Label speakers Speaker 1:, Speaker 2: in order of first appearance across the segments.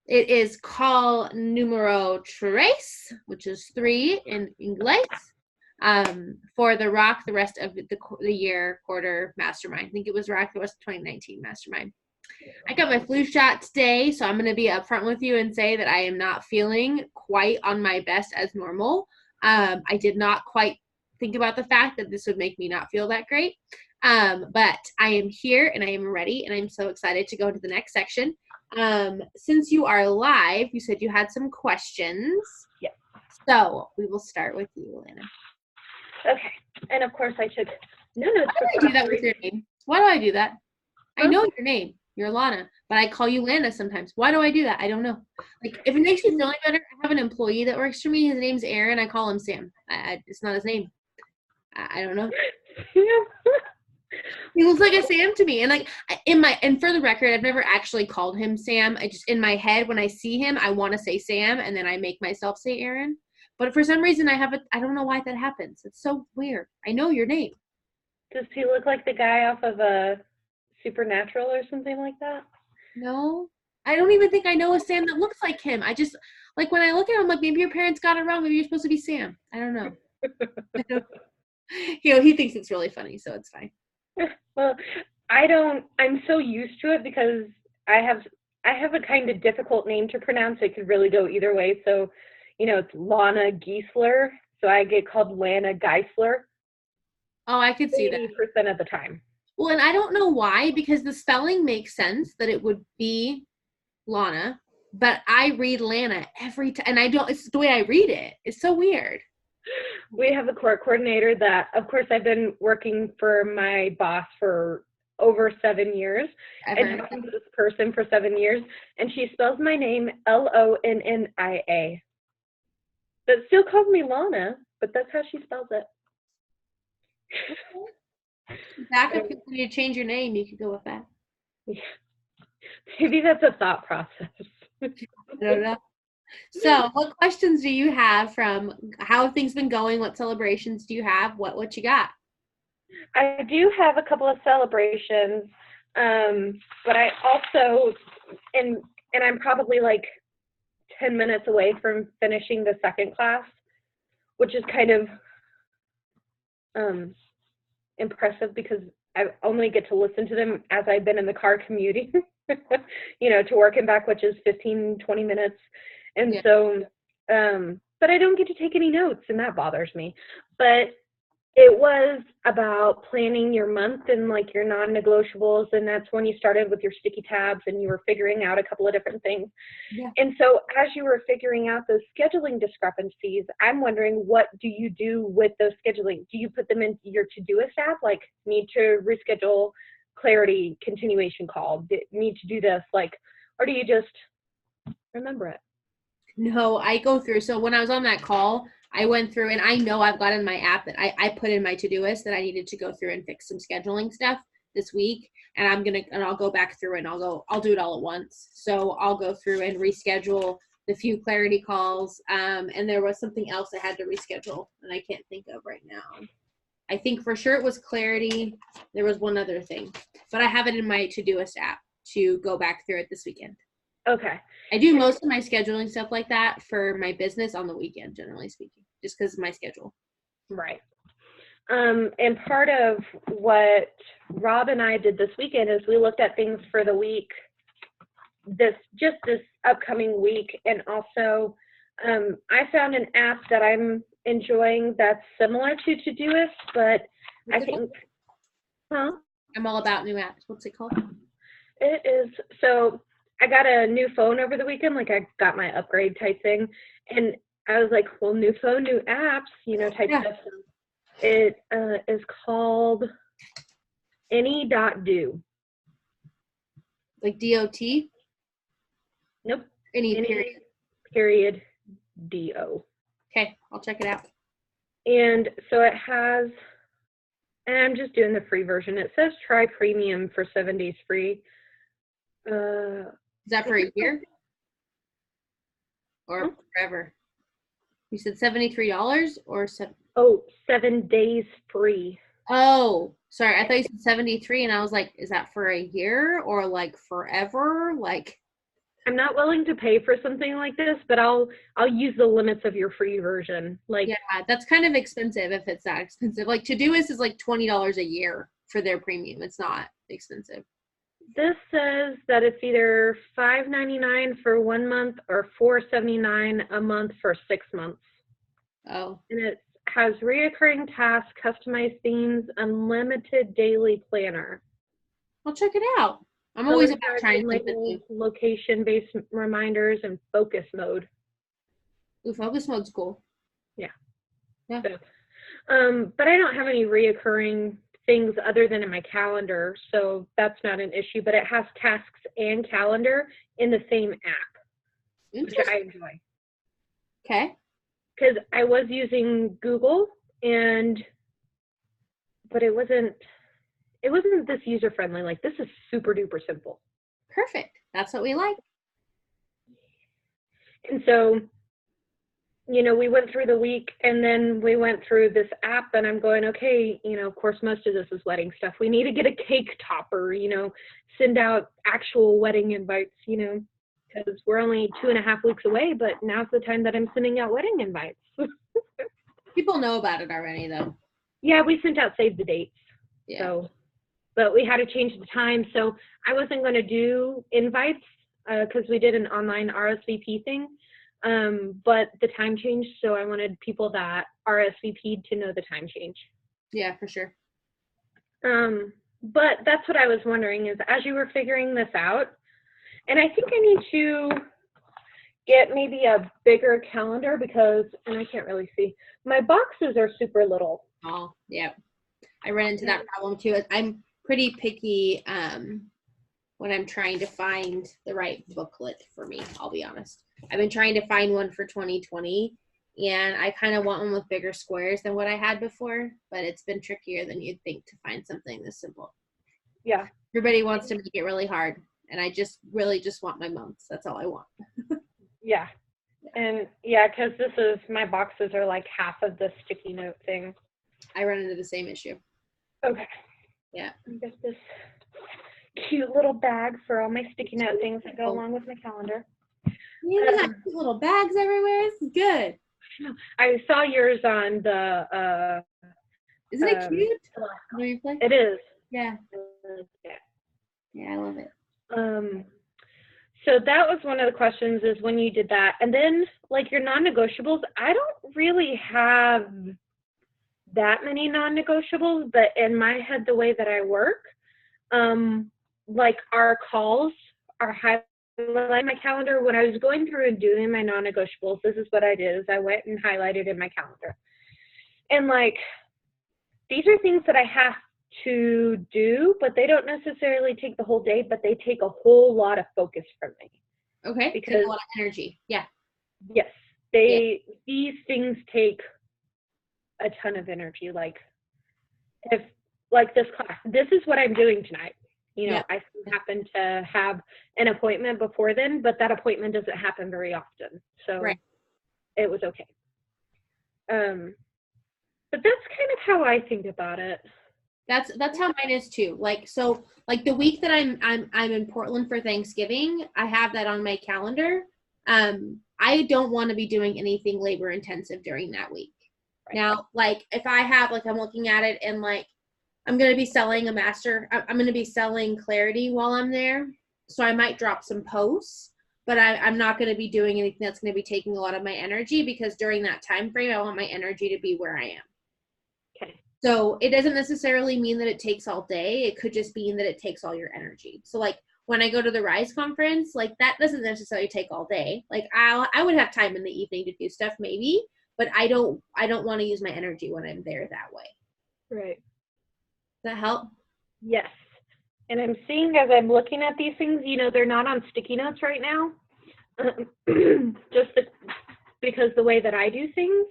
Speaker 1: It is call numero tres, which is 3 in English, for the Rock the Rest of the Year quarter mastermind. I think it was Rock the Rest of 2019 mastermind. I got my flu shot today, so I'm going to be upfront with you and say that I am not feeling quite on my best as normal. I did not quite think about the fact that this would make me not feel that great. But I am here and I am ready, and I'm so excited to go to the next section. Since you are live, you said you had some questions.
Speaker 2: Yeah.
Speaker 1: So we will start with you, Lana.
Speaker 2: Okay. And of course I took no notes.
Speaker 1: Why do I do that with your name? Why do I do that? I know your name. You're Lana, but I call you Lana sometimes. Why do I do that? I don't know. Like, if it makes you feel any better, I have an employee that works for me. His name's Aaron. I call him Sam. It's not his name. I don't know. He looks like a Sam to me. And like and for the record, I've never actually called him Sam. I just, in my head, when I see him, I want to say Sam, and then I make myself say Aaron. But for some reason, I don't know why that happens. It's so weird. I know your name.
Speaker 2: Does he look like the guy off of a Supernatural or something like that?
Speaker 1: No, I don't even think I know a Sam that looks like him. I just, like, when I look at him, like, maybe your parents got it wrong. Maybe you're supposed to be Sam. I don't know. He thinks it's really funny, so it's fine.
Speaker 2: Well, I'm so used to it because I have a kind of difficult name to pronounce. It could really go either way. So, it's Lana Geisler. So I get called Lana Geisler.
Speaker 1: Oh, I could see that.
Speaker 2: 80% of the time.
Speaker 1: Well, and I don't know why, because the spelling makes sense that it would be Lana, but I read Lana every time, and I don't, it's the way I read it. It's so weird.
Speaker 2: We have a court coordinator that, of course, I've been working for my boss for over 7 years, and talking to this person for 7 years, and she spells my name Lonnia. But still calls me Lana, but that's how she spells it.
Speaker 1: Back if you change your name, you could go with that.
Speaker 2: Yeah. Maybe that's a thought process.
Speaker 1: I don't know. So, what questions do you have from how have things been going? What celebrations do you have? What you got?
Speaker 2: I do have a couple of celebrations, but I also, and I'm probably like 10 minutes away from finishing the second class, which is kind of impressive because I only get to listen to them as I've been in the car commuting, to work and back, which is 15, 20 minutes. And so, but I don't get to take any notes, and that bothers me. But it was about planning your month and like your non-negotiables, and that's when you started with your sticky tabs and you were figuring out a couple of different things. Yeah. And so as you were figuring out those scheduling discrepancies, I'm wondering, what do you do with those scheduling? Do you put them into your Todoist app, like need to reschedule clarity continuation call, need to do this, like, or do you just remember it?
Speaker 1: No, I go through. So when I was on that call, I went through, and I know I've got in my app that I put in my Todoist that I needed to go through and fix some scheduling stuff this week. And I'll go back through and I'll do it all at once. So I'll go through and reschedule the few clarity calls. And there was something else I had to reschedule and I can't think of right now. I think for sure it was clarity. There was one other thing, but I have it in my Todoist app to go back through it this weekend.
Speaker 2: Okay.
Speaker 1: I do most of my scheduling stuff like that for my business on the weekend, generally speaking, just because of my schedule.
Speaker 2: Right. And part of what Rob and I did this weekend is we looked at things for the week, this upcoming week. And also, I found an app that I'm enjoying that's similar to Todoist, but I think,
Speaker 1: I'm all about new apps. What's it called?
Speaker 2: It is, so I got a new phone over the weekend, like I got my upgrade type thing, and I was like, well, new phone, new apps, type stuff. It is called any.do.
Speaker 1: Like DOT?
Speaker 2: Nope.
Speaker 1: Any
Speaker 2: period DO.
Speaker 1: Okay, I'll check it out.
Speaker 2: And so it has, and I'm just doing the free version. It says try premium for 7 days free.
Speaker 1: Is that for a year? Or forever? You said $73 or
Speaker 2: 7 days free.
Speaker 1: Oh, sorry. I thought you said 73 and I was like, is that for a year or like forever? Like,
Speaker 2: I'm not willing to pay for something like this, but I'll use the limits of your free version. Like,
Speaker 1: yeah, that's kind of expensive if it's that expensive. Like Todoist is like $20 a year for their premium. It's not expensive.
Speaker 2: this says that it's either $5.99 for 1 month or $4.79 a month for 6 months.
Speaker 1: Oh.
Speaker 2: And it has reoccurring tasks, customized themes, unlimited daily planner.
Speaker 1: I'll check it out. I'm always
Speaker 2: Color
Speaker 1: about trying
Speaker 2: guided
Speaker 1: something
Speaker 2: labels,
Speaker 1: new.
Speaker 2: location-based reminders, and focus mode.
Speaker 1: Ooh, focus mode's cool.
Speaker 2: Yeah.
Speaker 1: Yeah.
Speaker 2: So, but I don't have any reoccurring things other than in my calendar, so that's not an issue. But it has tasks and calendar in the same app, which I enjoy.
Speaker 1: Okay.
Speaker 2: Because I was using Google, but it wasn't this user friendly. Like, this is super duper simple.
Speaker 1: Perfect. That's what we like.
Speaker 2: And so, we went through the week, and then we went through this app, and I'm going, okay, of course, most of this is wedding stuff. We need to get a cake topper, send out actual wedding invites, because we're only 2.5 weeks away, but now's the time that I'm sending out wedding invites.
Speaker 1: People know about it already, though.
Speaker 2: Yeah, we sent out save the dates.
Speaker 1: Yeah.
Speaker 2: So, but we had to change the time. So I wasn't going to do invites because we did an online RSVP thing. But the time changed, so I wanted people that RSVP'd to know the time change.
Speaker 1: Yeah, for sure.
Speaker 2: But that's what I was wondering is, as you were figuring this out, and I think I need to get maybe a bigger calendar because, and I can't really see, my boxes are super little.
Speaker 1: Oh, yeah. I ran into that problem too. I'm pretty picky when I'm trying to find the right booklet for me, I'll be honest. I've been trying to find one for 2020, and I kind of want one with bigger squares than what I had before, but it's been trickier than you'd think to find something this simple.
Speaker 2: Yeah.
Speaker 1: Everybody wants to make it really hard, and I just really just want my months. That's all I want.
Speaker 2: Yeah. And yeah, because my boxes are like half of the sticky note thing.
Speaker 1: I run into the same issue.
Speaker 2: Okay.
Speaker 1: Yeah.
Speaker 2: I got this cute little bag for all my sticky note things that go along with my calendar.
Speaker 1: Yeah, we got cute little bags everywhere. This is good.
Speaker 2: I saw yours on the
Speaker 1: Isn't it cute?
Speaker 2: It is.
Speaker 1: Yeah. Yeah, I love it.
Speaker 2: So that was one of the questions, is when you did that. And then like your non-negotiables, I don't really have that many non-negotiables, but in my head, the way that I work, like our calls are highlighted my calendar. When I was going through and doing my non-negotiables, this is what I did, is I went and highlighted in my calendar. And like, these are things that I have to do, but they don't necessarily take the whole day, but they take a whole lot of focus from me.
Speaker 1: Okay. Because take a lot of energy. Yeah.
Speaker 2: Yes. These things take a ton of energy. Like, if like this class, this is what I'm doing tonight. I happen to have an appointment before then, but that appointment doesn't happen very often. So It was okay. But that's kind of how I think about it.
Speaker 1: That's how mine is too. Like, so like the week that I'm in Portland for Thanksgiving, I have that on my calendar. I don't want to be doing anything labor intensive during that week. Right. Now, like if I have, like, I'm looking at it and like I'm going to be selling I'm going to be selling Clarity while I'm there. So I might drop some posts, but I'm not going to be doing anything that's going to be taking a lot of my energy, because during that time frame, I want my energy to be where I am.
Speaker 2: Okay.
Speaker 1: So it doesn't necessarily mean that it takes all day. It could just mean that it takes all your energy. So like when I go to the Rise conference, like that doesn't necessarily take all day. Like I would have time in the evening to do stuff maybe, but I don't want to use my energy when I'm there that way.
Speaker 2: Right.
Speaker 1: Does that help?
Speaker 2: Yes. And I'm seeing, as I'm looking at these things, they're not on sticky notes right now. Because the way that I do things,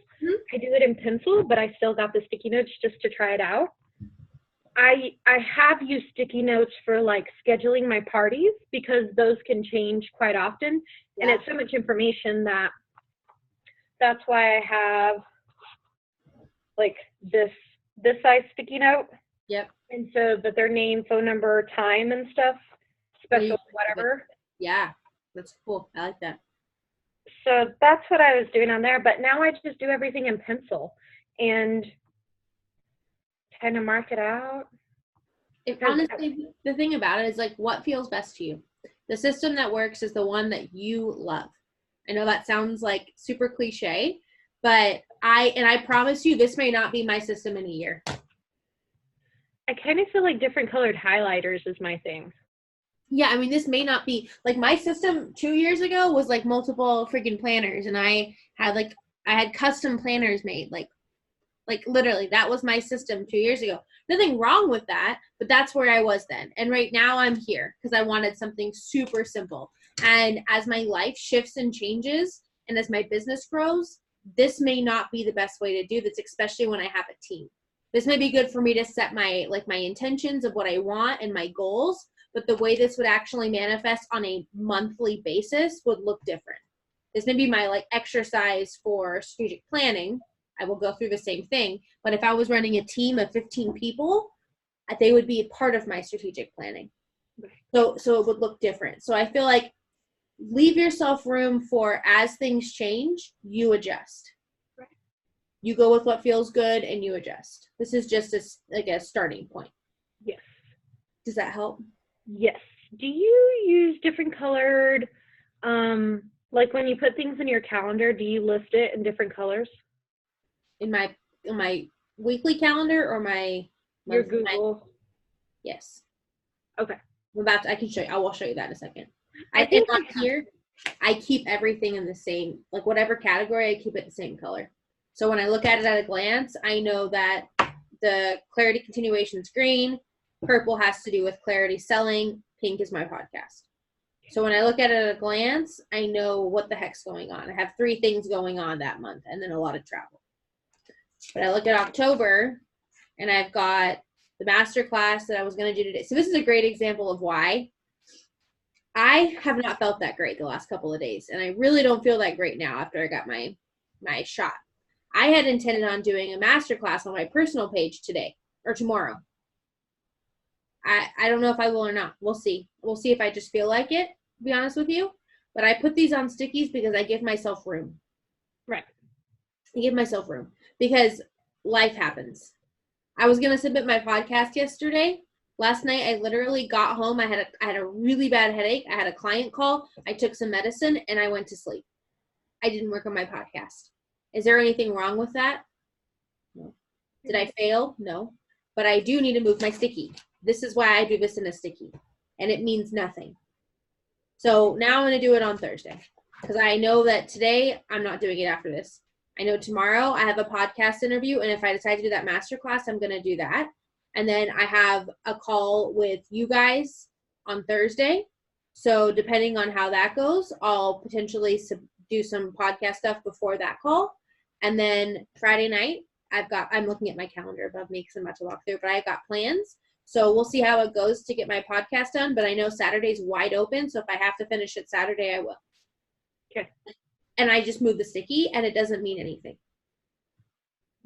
Speaker 2: I do it in pencil, but I still got the sticky notes just to try it out. I have used sticky notes for like scheduling my parties, because those can change quite often. Yeah. And it's so much information that's why I have like this size sticky note.
Speaker 1: Yep.
Speaker 2: And so that their name, phone number, time and stuff, special, whatever.
Speaker 1: Yeah. That's cool. I like that.
Speaker 2: So that's what I was doing on there. But now I just do everything in pencil and kind of mark it out.
Speaker 1: Honestly, the thing about it is like what feels best to you. The system that works is the one that you love. I know that sounds like super cliche, but I promise you this may not be my system in a year.
Speaker 2: I kind of feel like different colored highlighters is my thing.
Speaker 1: Yeah, I mean, this may not be like my system 2 years ago was like multiple freaking planners, and I had custom planners made, like literally that was my system 2 years ago. Nothing wrong with that, but that's where I was then. And right now I'm here because I wanted something super simple. And as my life shifts and changes, and as my business grows, this may not be the best way to do this, especially when I have a team. This may be good for me to set my intentions of what I want and my goals, but the way this would actually manifest on a monthly basis would look different. This may be my exercise for strategic planning. I will go through the same thing, but if I was running a team of 15 people, they would be a part of my strategic planning. So it would look different. So I feel like leave yourself room for, as things change, you adjust.
Speaker 2: Right.
Speaker 1: You go with what feels good and you adjust. This is just a starting point.
Speaker 2: Yes.
Speaker 1: Does that help?
Speaker 2: Yes. Do you use different colored, like when you put things in your calendar, do you list it in different colors?
Speaker 1: In my weekly calendar or my
Speaker 2: your Google?
Speaker 1: Yes.
Speaker 2: Okay.
Speaker 1: I can show you. I will show you that in a second.
Speaker 2: I think
Speaker 1: here, I keep everything in the same, like whatever category, I keep it the same color. So when I look at it at a glance, I know that the clarity continuation is green, purple has to do with clarity selling, pink is my podcast. So when I look at it at a glance, I know what the heck's going on. I have 3 things going on that month and then a lot of travel. But I look at October and I've got the master class that I was going to do today. So this is a great example of why I have not felt that great the last couple of days. And I really don't feel that great now after I got my shot. I had intended on doing a master class on my personal page today or tomorrow. I don't know if I will or not. We'll see. We'll see if I just feel like it, to be honest with you. But I put these on stickies because I give myself room.
Speaker 2: Right.
Speaker 1: I give myself room because life happens. I was going to submit my podcast yesterday. Last night, I literally got home. I had a really bad headache. I had a client call. I took some medicine, and I went to sleep. I didn't work on my podcast. Is there anything wrong with that? No. Did I fail? No. But I do need to move my sticky. This is why I do this in a sticky, and it means nothing. So now I'm going to do it on Thursday because I know that today I'm not doing it after this. I know tomorrow I have a podcast interview, and if I decide to do that masterclass, I'm going to do that. And then I have a call with you guys on Thursday. So depending on how that goes, I'll potentially do some podcast stuff before that call. And then Friday night, I'm looking at my calendar above me because I'm about to walk through, but I've got plans. So we'll see how it goes to get my podcast done. But I know Saturday's wide open. So if I have to finish it Saturday, I will.
Speaker 2: Okay.
Speaker 1: And I just move the sticky and it doesn't mean anything.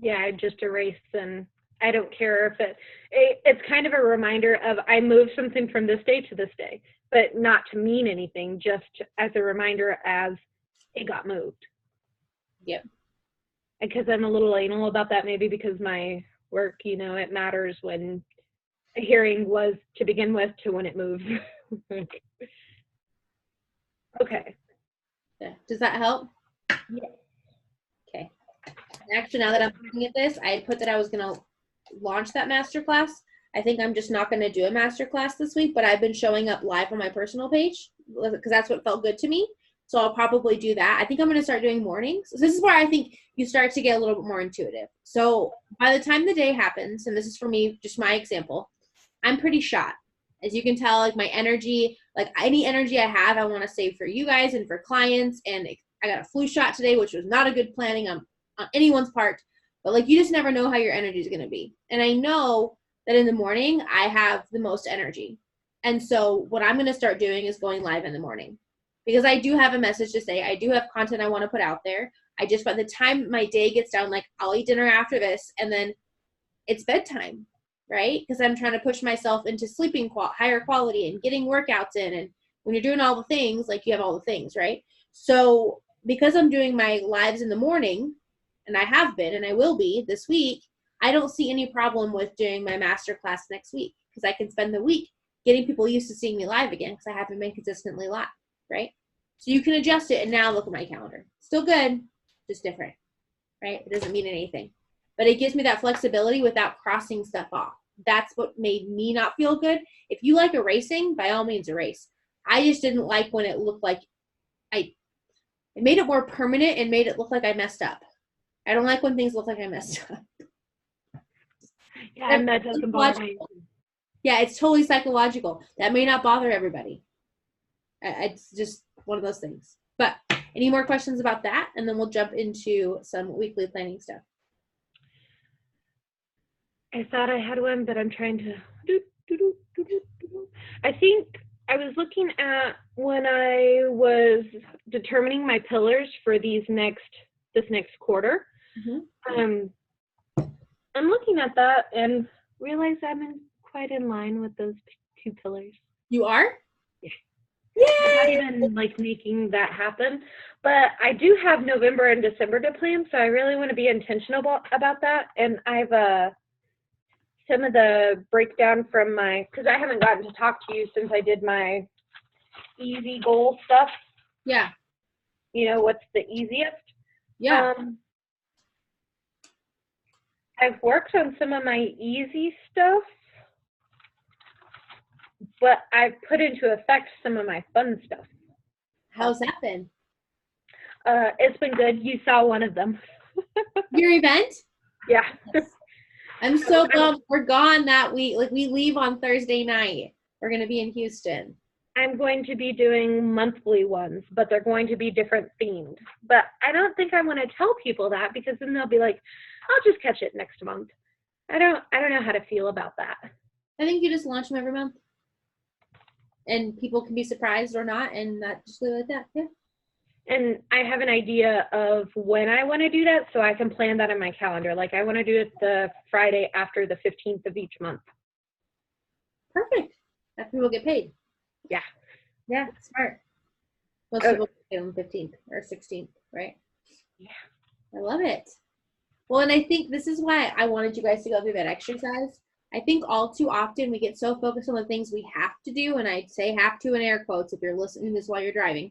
Speaker 2: Yeah, I just erase, and I don't care if it's kind of a reminder of I moved something from this day to this day, but not to mean anything, just as a reminder as it got moved.
Speaker 1: Yep.
Speaker 2: Because I'm a little anal about that, maybe because my work, it matters when a hearing was to begin with to when it moves. Okay.
Speaker 1: Yeah. Does that help?
Speaker 2: Yeah.
Speaker 1: Okay. Actually, now that I'm looking at this, I put that I was going to launch that masterclass. I think I'm just not going to do a masterclass this week, but I've been showing up live on my personal page because that's what felt good to me. So I'll probably do that. I think I'm going to start doing mornings. So this is where I think you start to get a little bit more intuitive. So by the time the day happens, and this is for me, just my example, I'm pretty shot. As you can tell, like my energy, like any energy I have, I want to save for you guys and for clients. And I got a flu shot today, which was not a good planning on anyone's part. But like you just never know how your energy is going to be. And I know that in the morning, I have the most energy. And so what I'm going to start doing is going live in the morning. Because I do have a message to say. I do have content I want to put out there. I just, by the time my day gets down, like I'll eat dinner after this and then it's bedtime, right? Because I'm trying to push myself into sleeping higher quality and getting workouts in and when you're doing all the things, like you have all the things, right? So because I'm doing my lives in the morning, and I have been and I will be this week, I don't see any problem with doing my master class next week because I can spend the week getting people used to seeing me live again because I haven't been consistently live, right? So you can adjust it, and now look at my calendar. Still good, just different, right? It doesn't mean anything. But it gives me that flexibility without crossing stuff off. That's what made me not feel good. If you like erasing, by all means erase. I just didn't like when it looked like it made it more permanent and made it look like I messed up. I don't like when things look like I messed up.
Speaker 2: Yeah, and that doesn't bother me.
Speaker 1: Yeah, it's totally psychological. That may not bother everybody. It's just one of those things. But any more questions about that? And then we'll jump into some weekly planning stuff.
Speaker 2: I thought I had one, but I'm trying to. I think I was looking at when I was determining my pillars for this next quarter. Mm-hmm. I'm looking at that and realize I'm quite in line with those 2 pillars.
Speaker 1: You are?
Speaker 2: Yeah. I'm not even like making that happen, but I do have November and December to plan, so I really want to be intentional about that. And I've some of the breakdown from because I haven't gotten to talk to you since I did my easy goal stuff.
Speaker 1: Yeah.
Speaker 2: You know, what's the easiest?
Speaker 1: Yeah.
Speaker 2: I've worked on some of my easy stuff, but I've put into effect some of my fun stuff.
Speaker 1: How's that been?
Speaker 2: It's been good. You saw one of them.
Speaker 1: Your event?
Speaker 2: Yeah.
Speaker 1: I'm so bummed. We're gone that week. Like, we leave on Thursday night. We're going to be in Houston.
Speaker 2: I'm going to be doing monthly ones, but they're going to be different themed. But I don't think I want to tell people that because then they'll be like, I'll just catch it next month. I don't know how to feel about that.
Speaker 1: I think you just launch them every month. And people can be surprised or not, and not just leave it like that. Yeah.
Speaker 2: And I have an idea of when I want to do that, so I can plan that in my calendar. Like, I want to do it the Friday after the 15th of each month.
Speaker 1: Perfect. After people get paid.
Speaker 2: Yeah.
Speaker 1: Yeah, smart. Most people get paid on the 15th or 16th, right?
Speaker 2: Yeah.
Speaker 1: I love it. Well, and I think this is why I wanted you guys to go through that exercise. I think all too often we get so focused on the things we have to do, and I'd say have to in air quotes if you're listening to this while you're driving,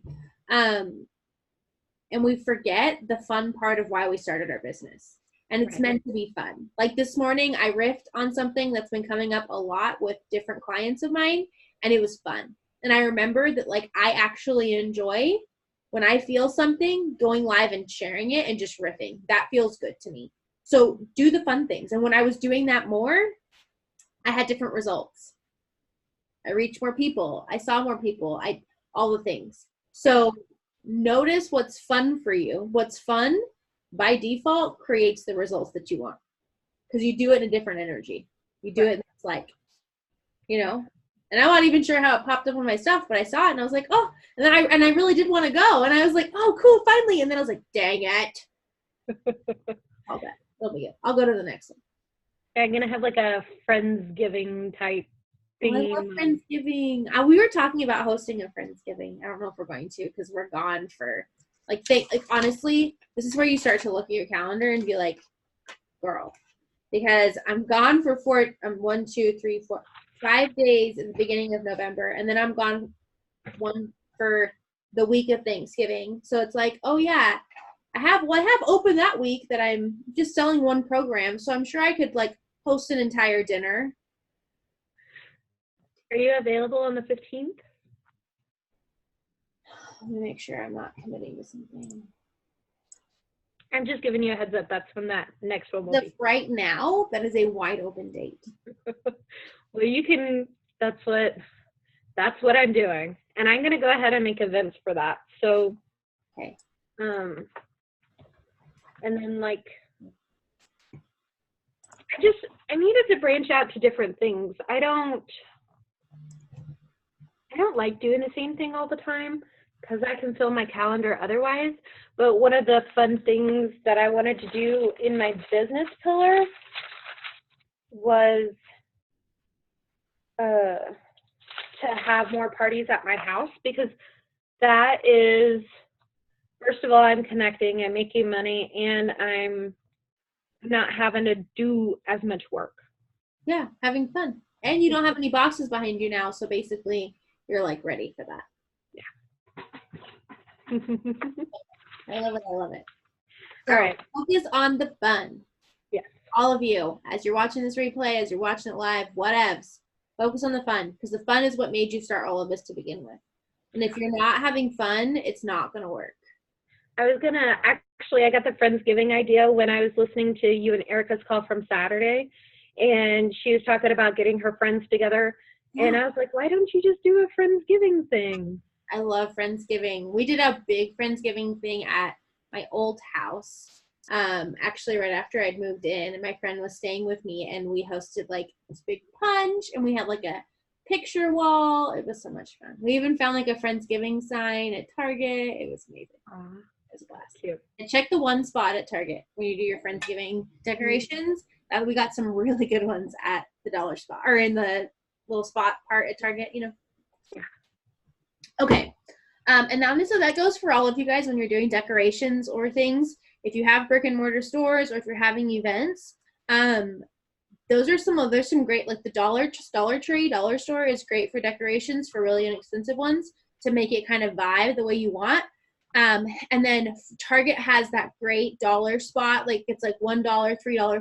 Speaker 1: and we forget the fun part of why we started our business. And it's meant to be fun. Like this morning, I riffed on something that's been coming up a lot with different clients of mine, and it was fun. And I remember that, like, I actually enjoy when I feel something, going live and sharing it and just riffing. That feels good to me. So do the fun things. And when I was doing that more, I had different results. I reached more people. I saw more people. All the things. So notice what's fun for you. What's fun by default creates the results that you want, because you do it in a different energy. You do it, and it's like, you know. And I'm not even sure how it popped up on my stuff, but I saw it and I was like, oh. And then I really did want to go, and I was like, oh, cool, finally. And then I was like, dang it. I'll bet. It'll be good. I'll go to the next one.
Speaker 2: I'm gonna have like a Friendsgiving type theme.
Speaker 1: I love Friendsgiving. We were talking about hosting a Friendsgiving. I don't know if we're going to, because we're gone for like honestly, this is where you start to look at your calendar and be like, girl, because I'm gone for 5 days in the beginning of November, and then I'm gone one for the week of Thanksgiving. So it's like, oh yeah, I have open that week that I'm just selling one program, so I'm sure I could like host an entire dinner.
Speaker 2: Are you available on the 15th?
Speaker 1: Let me make sure I'm not committing to something.
Speaker 2: I'm just giving you a heads up. That's when that next one will be.
Speaker 1: Right now, that is a wide open date.
Speaker 2: Well, you can. That's what I'm doing, and I'm gonna go ahead and make events for that. So,
Speaker 1: okay.
Speaker 2: And then like, I needed to branch out to different things. I don't like doing the same thing all the time because I can fill my calendar otherwise. But one of the fun things that I wanted to do in my business pillar was to to have more parties at my house, because that is, first of all, I'm connecting and making money, and I'm not having to do as much work.
Speaker 1: Yeah, having fun. And you don't have any boxes behind you now, so basically you're like ready for that.
Speaker 2: Yeah.
Speaker 1: I love it. I love it. So,
Speaker 2: all right.
Speaker 1: Focus on the fun.
Speaker 2: Yes.
Speaker 1: All of you, as you're watching this replay, as you're watching it live, whatevs, focus on the fun, because the fun is what made you start all of this to begin with. And if you're not having fun, it's not going to work.
Speaker 2: I was going to actually, I got the Friendsgiving idea when I was listening to you and Erica's call from Saturday, and she was talking about getting her friends together. Yeah. And I was like, why don't you just do a Friendsgiving thing?
Speaker 1: I love Friendsgiving. We did a big Friendsgiving thing at my old house. Actually right after I'd moved in, and my friend was staying with me, and we hosted like this big punch, and we had like a picture wall. It was so much fun. We even found like a Friendsgiving sign at Target. It was amazing. It was a blast.
Speaker 2: Cute.
Speaker 1: And check the one spot at Target when you do your Friendsgiving decorations. We got some really good ones at the dollar spot, or in the little spot part at Target, you know.
Speaker 2: Yeah.
Speaker 1: Okay. And now, so that goes for all of you guys when you're doing decorations or things. If you have brick and mortar stores, or if you're having events, there's some great, like the Dollar Tree, dollar store is great for decorations, for really inexpensive ones, to make it kind of vibe the way you want. And then Target has that great dollar spot, like it's like $1, $3,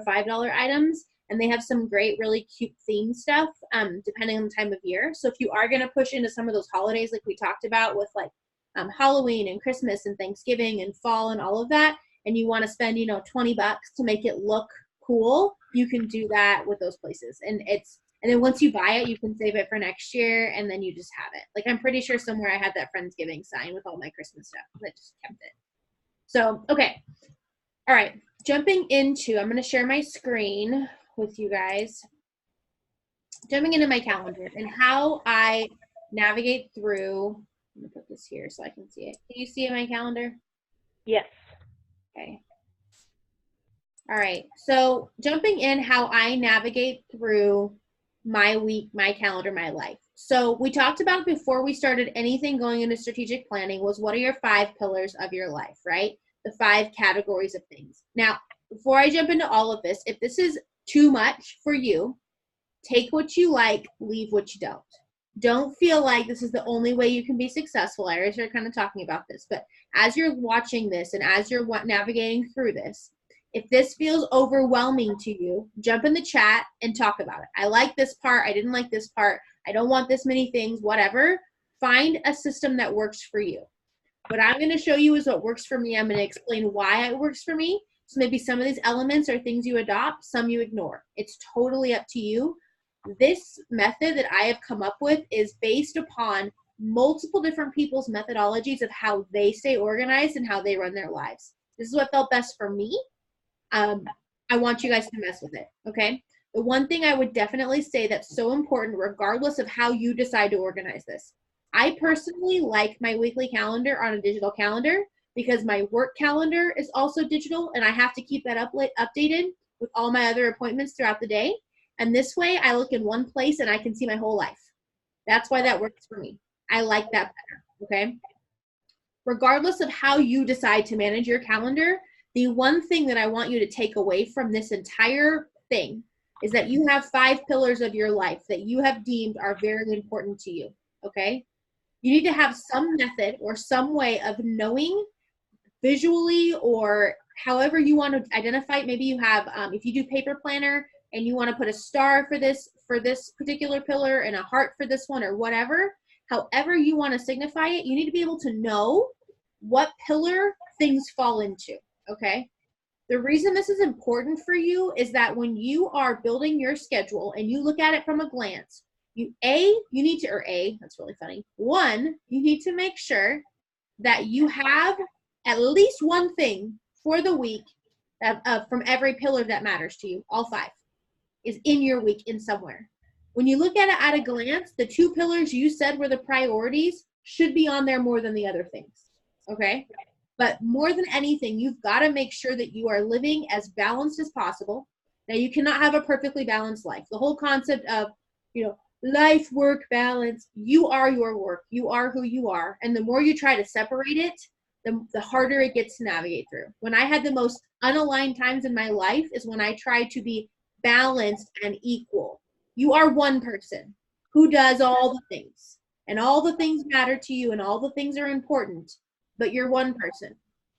Speaker 1: $5 items. And they have some great, really cute theme stuff, depending on the time of year. So if you are going to push into some of those holidays, like we talked about with like Halloween and Christmas and Thanksgiving and fall and all of that, and you want to spend, $20 to make it look cool, you can do that with those places. And then once you buy it, you can save it for next year, and then you just have it. Like I'm pretty sure somewhere I had that Friendsgiving sign with all my Christmas stuff. I just kept it. So, okay. All right. Jumping into, I'm going to share my screen with you guys, jumping into my calendar and how I navigate through. I'm going to put this here so I can see it. Can you see my calendar?
Speaker 2: Yes.
Speaker 1: Okay. All right. So jumping in how I navigate through my week, my calendar, my life. So we talked about before we started anything going into strategic planning was, what are your 5 pillars of your life, right? The 5 categories of things. Now, before I jump into all of this, if this is too much for you, take what you like, leave what you don't. Don't feel like this is the only way you can be successful. I already started kind of talking about this, but as you're watching this and as you're navigating through this, if this feels overwhelming to you, jump in the chat and talk about it. I like this part. I didn't like this part. I don't want this many things, whatever. Find a system that works for you. What I'm going to show you is what works for me. I'm going to explain why it works for me. So maybe some of these elements are things you adopt, some you ignore. It's totally up to you. This method that I have come up with is based upon multiple different people's methodologies of how they stay organized and how they run their lives. This is what felt best for me. I want you guys to mess with it, okay? The one thing I would definitely say that's so important, regardless of how you decide to organize this. I personally like my weekly calendar on a digital calendar because my work calendar is also digital, and I have to keep that updated with all my other appointments throughout the day. And this way, I look in one place and I can see my whole life. That's why that works for me. I like that better, okay? Regardless of how you decide to manage your calendar, the one thing that I want you to take away from this entire thing is that you have 5 pillars of your life that you have deemed are very important to you, okay? You need to have some method or some way of knowing visually, or however you want to identify it. Maybe you have, if you do paper planner and you want to put a star for this particular pillar and a heart for this one, or whatever, however you want to signify it, you need to be able to know what pillar things fall into, okay? The reason this is important for you is that when you are building your schedule and you look at it from a glance, that's really funny. 1, you need to make sure that you have at least one thing for the week from every pillar that matters to you. All 5 is in your week in somewhere. When you look at it at a glance, the 2 pillars you said were the priorities should be on there more than the other things, okay? But more than anything, you've got to make sure that you are living as balanced as possible. Now, you cannot have a perfectly balanced life. The whole concept of, life-work balance. You are your work. You are who you are. And the more you try to separate it, the harder it gets to navigate through. When I had the most unaligned times in my life is when I tried to be balanced and equal. You are one person who does all the things, and all the things matter to you, and all the things are important, but you're one person.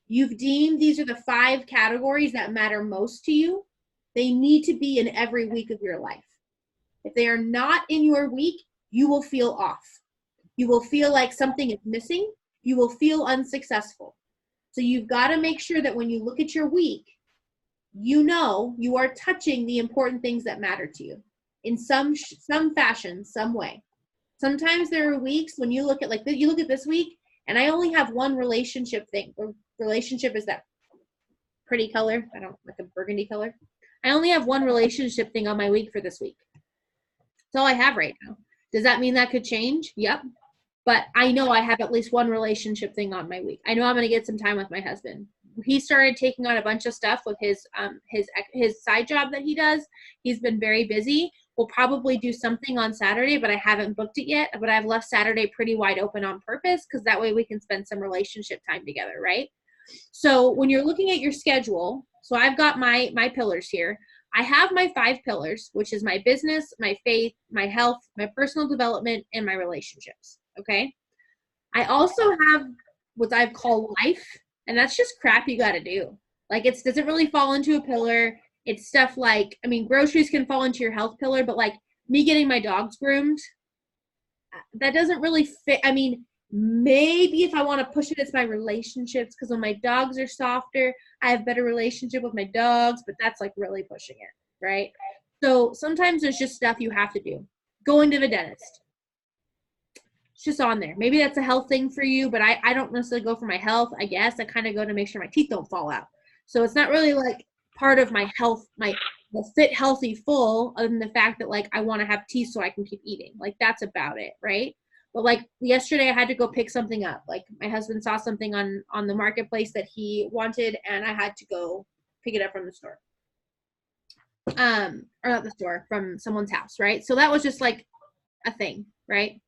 Speaker 1: You've deemed these are the 5 categories that matter most to you. They need to be in every week of your life. If they are not in your week, you will feel off. You will feel like something is missing. You will feel unsuccessful. So you've got to make sure that when you look at your week, you know you are touching the important things that matter to you in some fashion, some way. Sometimes there are weeks when you look at, like, you look at this week and I only have one relationship thing. Relationship is that pretty color. I don't like a burgundy color. I only have one relationship thing on my week for this week. That's all I have right now. Does that mean that could change? Yep. But I know I have at least one relationship thing on my week. I know I'm going to get some time with my husband. He started taking on a bunch of stuff with his side job that he does. He's been very busy. We'll probably do something on Saturday, but I haven't booked it yet. But I've left Saturday pretty wide open on purpose because that way we can spend some relationship time together, right? So when you're looking at your schedule, so I've got my pillars here. I have my 5 pillars, which is my business, my faith, my health, my personal development, and my relationships. Okay. I also have what I call life, and that's just crap you got to do. Like, it doesn't really fall into a pillar. It's stuff like, I mean, groceries can fall into your health pillar, but like me getting my dogs groomed, that doesn't really fit. I mean, maybe if I want to push it, it's my relationships, because when my dogs are softer, I have better relationship with my dogs, but that's like really pushing it, right? So sometimes there's just stuff you have to do. Going to the dentist. It's just on there. Maybe that's a health thing for you, but I don't necessarily go for my health. I guess I kind of go to make sure my teeth don't fall out. So it's not really like part of my health, my fit, healthy, full, other than the fact that like I want to have teeth so I can keep eating. Like, that's about it, right? But like yesterday I had to go pick something up. Like, my husband saw something on the marketplace that he wanted, and I had to go pick it up from the store. Or not the store, from someone's house, right? So that was just like a thing, right?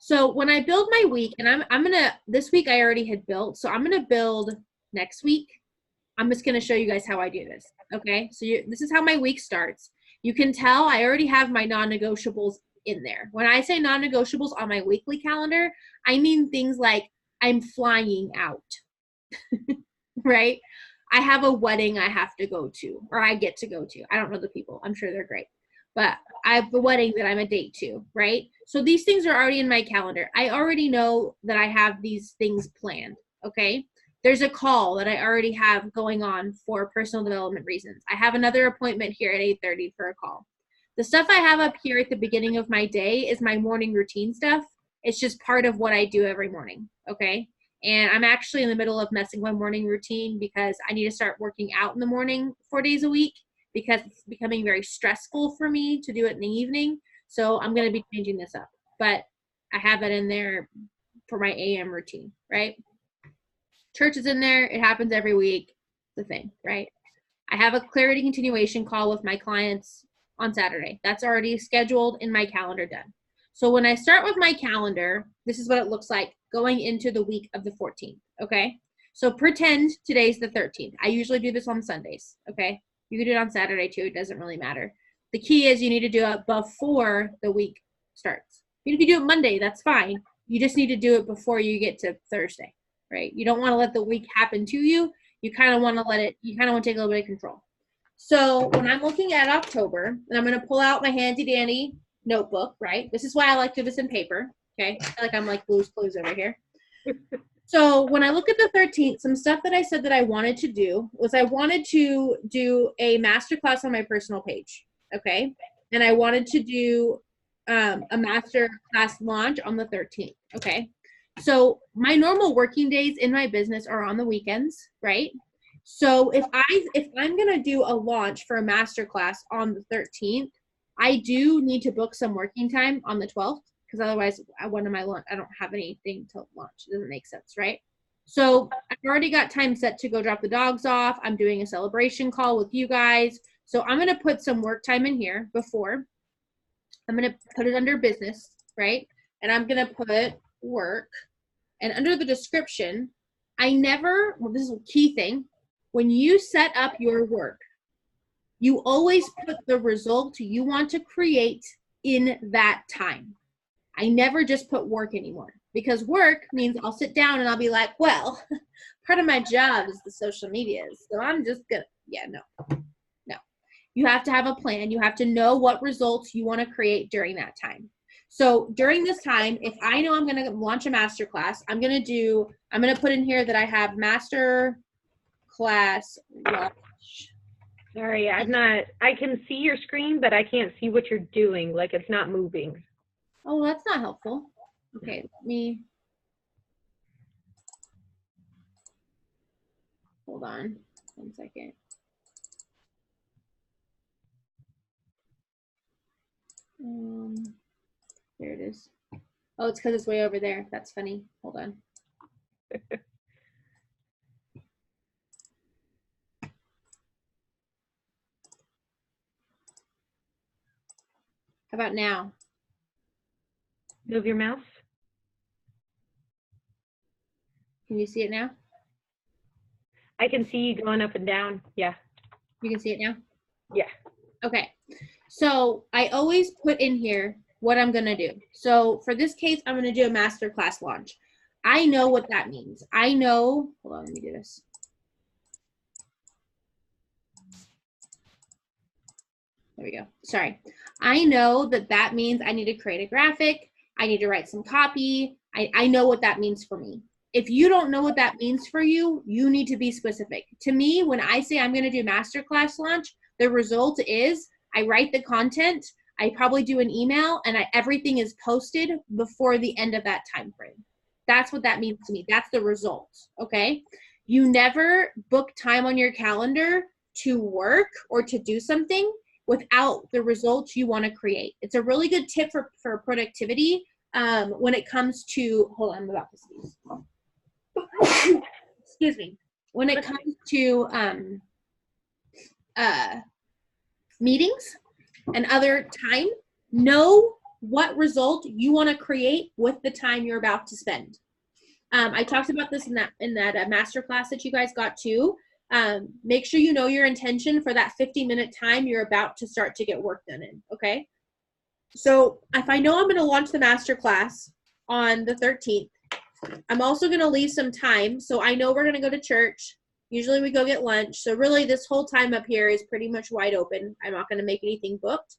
Speaker 1: So when I build my week, and I'm gonna, this week I already had built, so I'm gonna build next week. I'm just gonna show you guys how I do this. Okay, so this is how my week starts. You can tell I already have my non-negotiables in there. When I say non-negotiables on my weekly calendar, I mean things like I'm flying out, right? I have a wedding I have to go to, or I get to go to. I don't know the people. I'm sure they're great. But I have a wedding that I'm a date to, right? So these things are already in my calendar. I already know that I have these things planned, okay? There's a call that I already have going on for personal development reasons. I have another appointment here at 8:30 for a call. The stuff I have up here at the beginning of my day is my morning routine stuff. It's just part of what I do every morning, okay? And I'm actually in the middle of messing my morning routine because I need to start working out in the morning 4 days a week, because it's becoming very stressful for me to do it in the evening. So I'm going to be changing this up. But I have it in there for my AM routine, right? Church is in there. It happens every week. The thing, right? I have a clarity continuation call with my clients on Saturday. That's already scheduled in my calendar, done. So when I start with my calendar, this is what it looks like going into the week of the 14th, okay? So pretend today's the 13th. I usually do this on Sundays, okay? You can do it on Saturday too. It doesn't really matter. The key is you need to do it before the week starts. If you do it Monday, that's fine. You just need to do it before you get to Thursday, right? You don't want to let the week happen to you. You kind of want to take a little bit of control. So when I'm looking at October, and I'm going to pull out my handy dandy notebook, right? This is why I like to do this in paper, okay? I feel like I'm like Blue's Clues over here. So when I look at the 13th, some stuff that I said that I wanted to do was I wanted to do a masterclass on my personal page, okay? And I wanted to do a masterclass launch on the 13th, okay? So my normal working days in my business are on the weekends, right? So if I'm gonna do a launch for a masterclass on the 13th, I do need to book some working time on the 12th, because otherwise I don't have anything to launch. It doesn't make sense, right? So I've already got time set to go drop the dogs off. I'm doing a celebration call with you guys. So I'm gonna put some work time in here before. I'm going to put it under business, right? And I'm going to put work. And under the description, this is a key thing. When you set up your work, you always put the result you want to create in that time. I never just put work anymore, because work means I'll sit down and I'll be like, well, part of my job is the social media. So I'm just gonna, no. You have to have a plan. You have to know what results you want to create during that time. So during this time, if I know I'm going to launch a master class, I'm going to put in here that I have master class launch.
Speaker 2: Sorry, I can see your screen, but I can't see what you're doing. Like, it's not moving.
Speaker 1: Oh, that's not helpful. Okay, let me, hold on 1 second. There it is. Oh, it's because it's way over there. That's funny. Hold on. How about now?
Speaker 2: Move your mouse.
Speaker 1: Can you see it now?
Speaker 2: I can see you going up and down. Yeah.
Speaker 1: You can see it now?
Speaker 2: Yeah.
Speaker 1: Okay. So I always put in here what I'm going to do. So for this case, I'm going to do a masterclass launch. I know what that means. I know, hold on, let me do this. There we go. Sorry. I know that that means I need to create a graphic. I need to write some copy. I know what that means for me. If you don't know what that means for you, you need to be specific. To me, when I say I'm going to do masterclass launch, the result is I write the content, I probably do an email, and everything is posted before the end of that time frame. That's what that means to me. That's the result, okay? You never book time on your calendar to work or to do something without the results you want to create. It's a really good tip for productivity when it comes to, hold on, I'm about to sneeze. Excuse me. When it comes to meetings and other time, know what result you want to create with the time you're about to spend. I talked about this in that masterclass that you guys got too. Make sure you know your intention for that 50-minute time you're about to start to get work done in, okay? So if I know I'm going to launch the masterclass on the 13th, I'm also going to leave some time. So I know we're going to go to church. Usually we go get lunch. So really this whole time up here is pretty much wide open. I'm not going to make anything booked.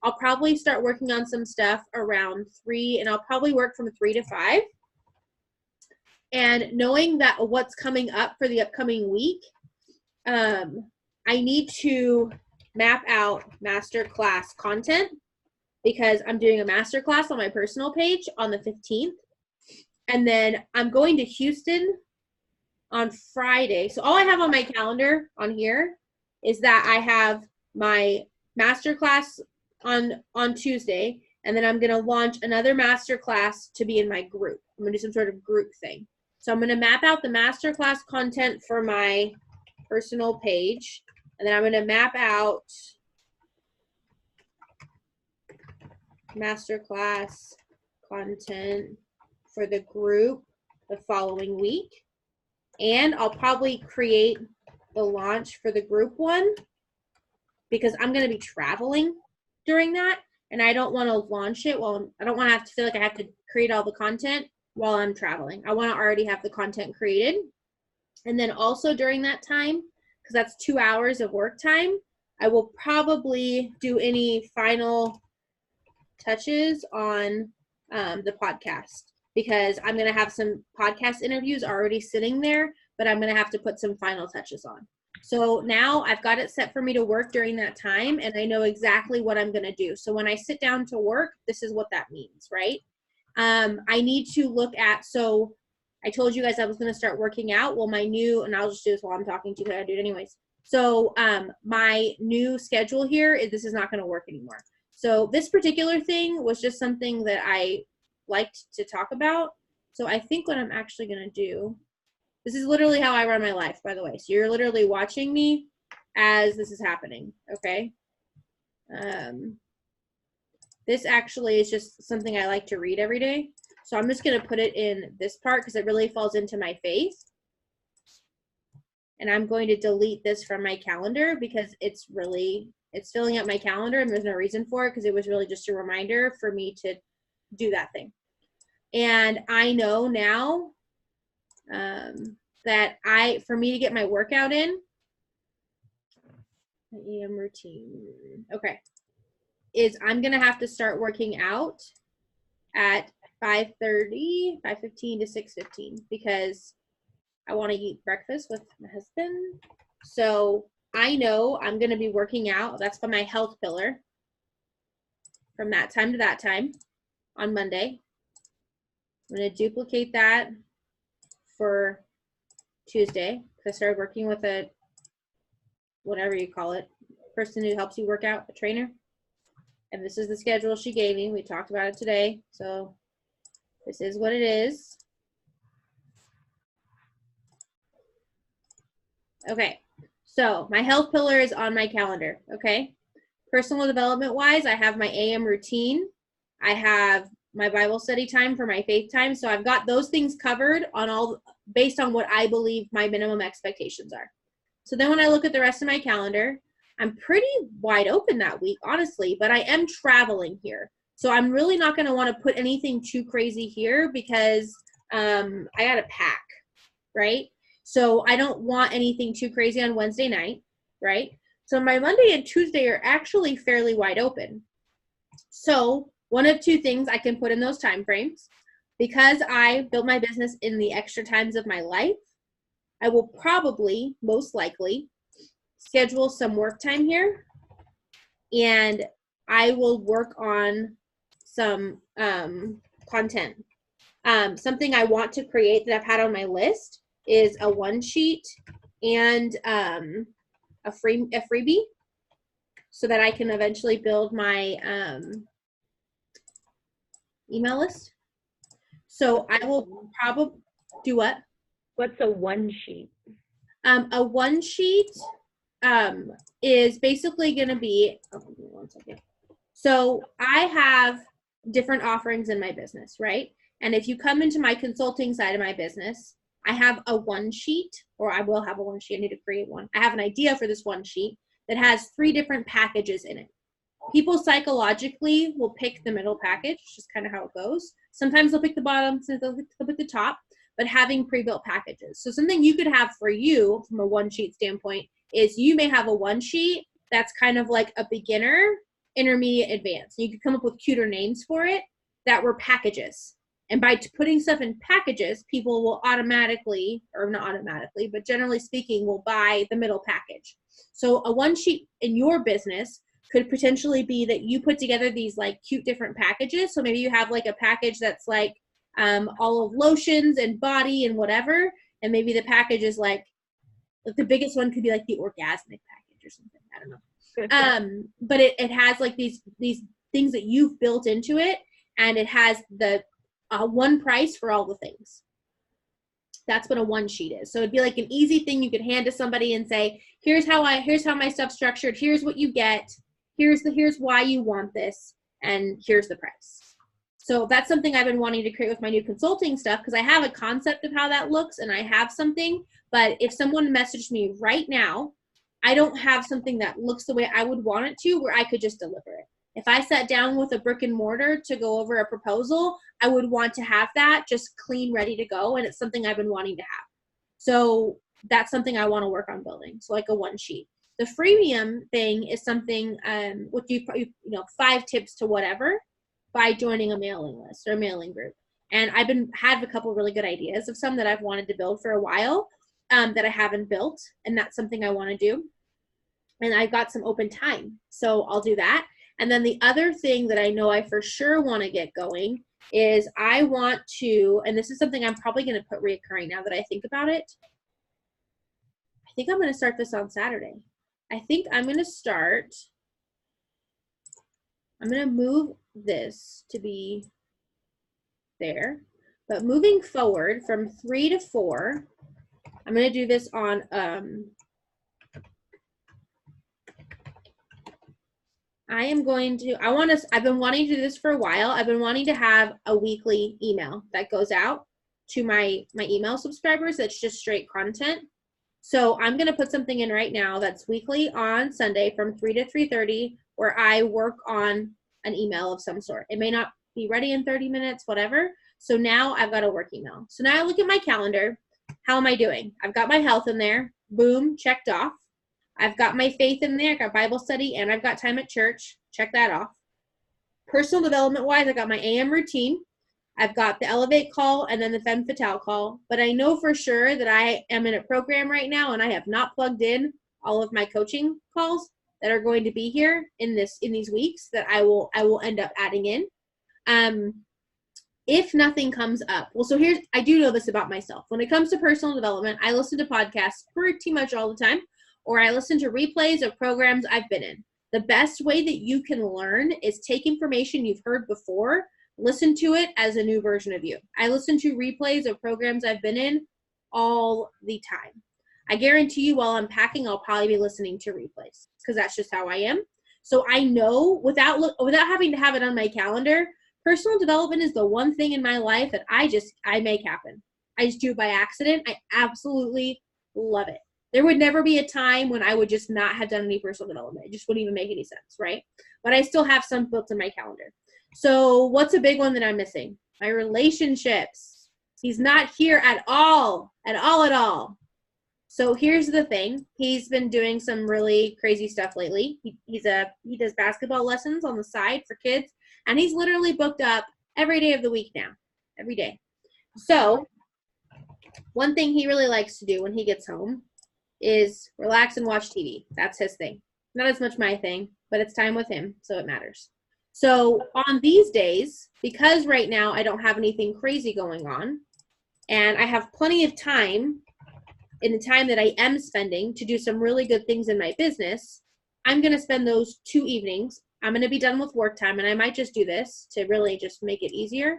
Speaker 1: I'll probably start working on some stuff around 3, and I'll probably work from 3 to 5. And knowing that what's coming up for the upcoming week, I need to map out masterclass content, because I'm doing a masterclass on my personal page on the 15th. And then I'm going to Houston on Friday. So all I have on my calendar on here is that I have my masterclass on Tuesday, and then I'm going to launch another masterclass to be in my group. I'm going to do some sort of group thing. So I'm going to map out the masterclass content for my personal page, and then I'm going to map out masterclass content for the group the following week. And I'll probably create the launch for the group one, because I'm going to be traveling during that, and I don't want to launch it I don't want to have to feel like I have to create all the content while I'm traveling. I want to already have the content created. And then also during that time, because that's 2 hours of work time, I will probably do any final touches on the podcast, because I'm going to have some podcast interviews already sitting there, but I'm going to have to put some final touches on. So now I've got it set for me to work during that time, and I know exactly what I'm going to do. So when I sit down to work, this is what that means, right? I need to look at, so I told you guys I was going to start working out. Well, and I'll just do this while I'm talking to you, but I do it anyways. So my new schedule here is, this is not going to work anymore. So this particular thing was just something that I liked to talk about. So I think what I'm actually going to do, this is literally how I run my life, by the way. So you're literally watching me as this is happening, okay? This actually is just something I like to read every day. So I'm just going to put it in this part because it really falls into my face. And I'm going to delete this from my calendar because it's filling up my calendar and there's no reason for it because it was really just a reminder for me to do that thing. And I know now that for me to get my workout in, AM routine, okay, is I'm going to have to start working out at 5:30, 5:15 to 6:15 because I want to eat breakfast with my husband. So I know I'm going to be working out. That's for my health pillar from that time to that time on Monday. I'm going to duplicate that for Tuesday because I started working with a, whatever you call it, person who helps you work out, a trainer. And this is the schedule she gave me. We talked about it today. So this is what it is. Okay, so my health pillar is on my calendar, okay? Personal development wise, I have my AM routine. I have my Bible study time for my faith time. So I've got those things covered on all based on what I believe my minimum expectations are. So then when I look at the rest of my calendar, I'm pretty wide open that week, honestly, but I am traveling here. So I'm really not going to want to put anything too crazy here because I got to pack, right? So I don't want anything too crazy on Wednesday night, right? So my Monday and Tuesday are actually fairly wide open. So one of two things I can put in those time frames. Because I built my business in the extra times of my life, I will probably, most likely, schedule some work time here, and I will work on some content. Something I want to create that I've had on my list is a one sheet and a freebie so that I can eventually build my email list. So I will probably do what?
Speaker 2: What's a one sheet?
Speaker 1: A one sheet is basically going to be, oh, give me 1 second. So I have different offerings in my business, right? And if you come into my consulting side of my business, I have a one sheet, or I will have a one sheet. I need to create one. I have an idea for this one sheet that has 3 different packages in it. People psychologically will pick the middle package, which is kind of how it goes. Sometimes they'll pick the bottom, sometimes they'll pick the top, but having pre-built packages. So something you could have for you from a one sheet standpoint is you may have a one sheet that's kind of like a beginner, intermediate, advanced. You could come up with cuter names for it that were packages. And by putting stuff in packages, people will automatically, or not automatically, but generally speaking, will buy the middle package. So a one sheet in your business could potentially be that you put together these like cute different packages. So maybe you have like a package that's like all of lotions and body and whatever. And maybe the package is like the biggest one could be like the orgasmic package or something. I don't know. But it has like these things that you've built into it, and it has the one price for all the things. That's what a one sheet is. So it'd be like an easy thing you could hand to somebody and say, here's how my stuff's structured. Here's what you get. Here's why you want this, and here's the price. So that's something I've been wanting to create with my new consulting stuff, because I have a concept of how that looks and I have something, but if someone messaged me right now, I don't have something that looks the way I would want it to, where I could just deliver it. If I sat down with a brick and mortar to go over a proposal, I would want to have that just clean, ready to go, and it's something I've been wanting to have. So that's something I want to work on building. So like a one sheet. The freemium thing is something, with you 5 tips to whatever by joining a mailing list or a mailing group. And I've had a couple really good ideas of some that I've wanted to build for a while that I haven't built, and that's something I want to do. And I've got some open time, so I'll do that. And then the other thing that I know I for sure want to get going is I want to, and this is something I'm probably going to put reoccurring now that I think about it. I think I'm going to start this on Saturday. I think I'm going to move this to be there, but moving forward from 3 to 4, I'm going to do this on I've been wanting to do this for a while. I've been wanting to have a weekly email that goes out to my email subscribers that's just straight content. So I'm going to put something in right now that's weekly on Sunday from 3 to 3:30 where I work on an email of some sort. It may not be ready in 30 minutes, whatever. So now I've got a work email. So now I look at my calendar. How am I doing? I've got my health in there. Boom, checked off. I've got my faith in there. I got Bible study, and I've got time at church. Check that off. Personal development wise, I got my AM routine. I've got the Elevate call and then the Femme Fatale call. But I know for sure that I am in a program right now, and I have not plugged in all of my coaching calls that are going to be here in these weeks that I will end up adding in. If nothing comes up, well, so I do know this about myself. When it comes to personal development, I listen to podcasts pretty much all the time, or I listen to replays of programs I've been in. The best way that you can learn is take information you've heard before, listen to it as a new version of you. I listen to replays of programs I've been in all the time. I guarantee you while I'm packing, I'll probably be listening to replays because that's just how I am. So I know without having to have it on my calendar, personal development is the one thing in my life that I make happen. I just do it by accident. I absolutely love it. There would never be a time when I would just not have done any personal development. It just wouldn't even make any sense, right? But I still have some built in my calendar. So what's a big one that I'm missing? My relationships. He's not here at all. So here's the thing. He's been doing some really crazy stuff lately. He does basketball lessons on the side for kids, and he's literally booked up every day of the week now. Every day. So one thing he really likes to do when he gets home is relax and watch TV. That's his thing. Not as much my thing, but it's time with him, so it matters. So on these days, because right now I don't have anything crazy going on, and I have plenty of time in the time that I am spending to do some really good things in my business, I'm going to spend those 2 evenings. I'm going to be done with work time, and I might just do this to really just make it easier.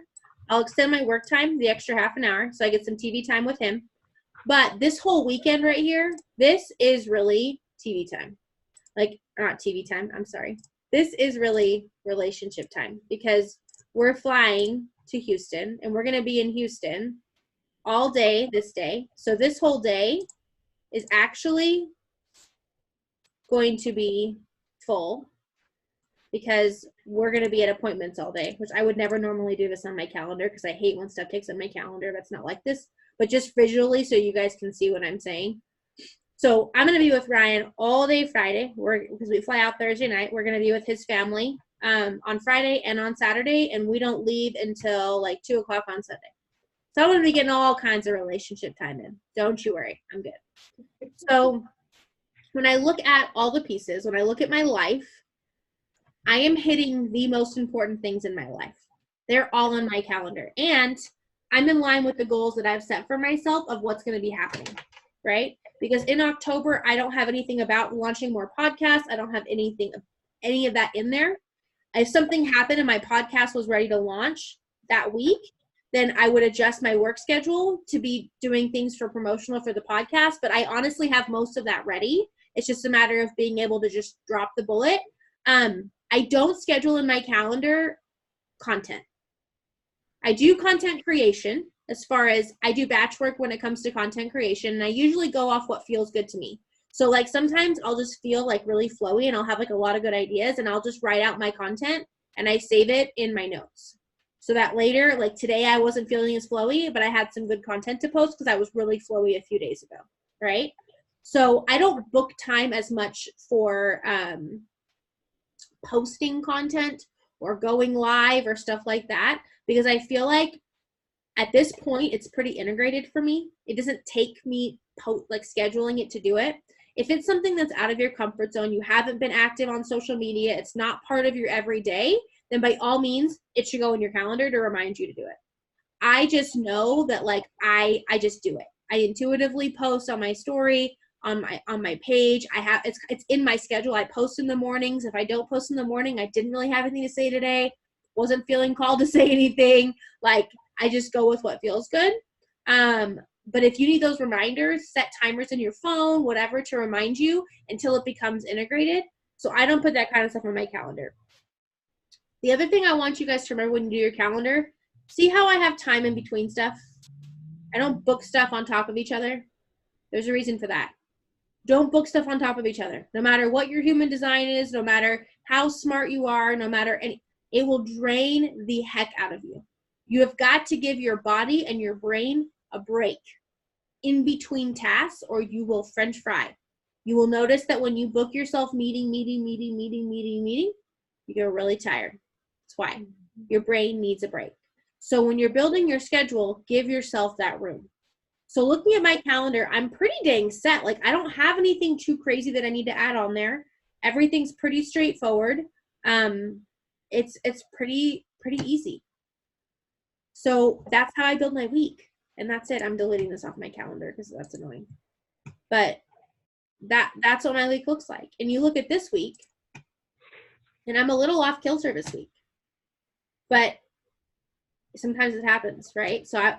Speaker 1: I'll extend my work time the extra half an hour so I get some TV time with him. But this whole weekend right here, this is really TV time. Like, not TV time, I'm sorry. This is really relationship time because we're flying to Houston, and we're going to be in Houston all day this day. So this whole day is actually going to be full because we're going to be at appointments all day, which I would never normally do this on my calendar because I hate when stuff takes on my calendar. That's not like this, but just visually so you guys can see what I'm saying. So I'm going to be with Ryan all day Friday because we fly out Thursday night. We're going to be with his family on Friday and on Saturday, and we don't leave until like 2 o'clock on Sunday. So I'm going to be getting all kinds of relationship time in. Don't you worry. I'm good. So when I look at all the pieces, when I look at my life, I am hitting the most important things in my life. They're all on my calendar. And I'm in line with the goals that I've set for myself of what's going to be happening, right? Because in October, I don't have anything about launching more podcasts. I don't have any of that in there. If something happened and my podcast was ready to launch that week, then I would adjust my work schedule to be doing things for promotional for the podcast. But I honestly have most of that ready. It's just a matter of being able to just drop the bullet. I don't schedule in my calendar content. I do content creation as far as I do batch work when it comes to content creation. And I usually go off what feels good to me. So like sometimes I'll just feel like really flowy and I'll have like a lot of good ideas and I'll just write out my content and I save it in my notes. So that later, like today I wasn't feeling as flowy, but I had some good content to post because I was really flowy a few days ago, right? So I don't book time as much for posting content or going live or stuff like that because I feel like at this point it's pretty integrated for me. It doesn't take me like scheduling it to do it. If it's something that's out of your comfort zone, you haven't been active on social media, it's not part of your everyday, then by all means, it should go in your calendar to remind you to do it. I just know that like I just do it. I intuitively post on my story, on my page. It's in my schedule. I post in the mornings. If I don't post in the morning, I didn't really have anything to say today. Wasn't feeling called to say anything. Like I just go with what feels good. But if you need those reminders, set timers in your phone, whatever, to remind you until it becomes integrated. So I don't put that kind of stuff on my calendar. The other thing I want you guys to remember when you do your calendar, see how I have time in between stuff? I don't book stuff on top of each other. There's a reason for that. Don't book stuff on top of each other. No matter what your human design is, no matter how smart you are, no matter any, it will drain the heck out of you. You have got to give your body and your brain a break in between tasks, or you will French fry. You will notice that when you book yourself meeting, you get really tired. That's why. Your brain needs a break. So when you're building your schedule, give yourself that room. So looking at my calendar, I'm pretty dang set. Like, I don't have anything too crazy that I need to add on there. Everything's pretty straightforward. It's pretty easy. So that's how I build my week. And that's it. I'm deleting this off my calendar because that's annoying. But that's what my week looks like. And you look at this week, and I'm a little off kilter this week. But sometimes it happens, right? So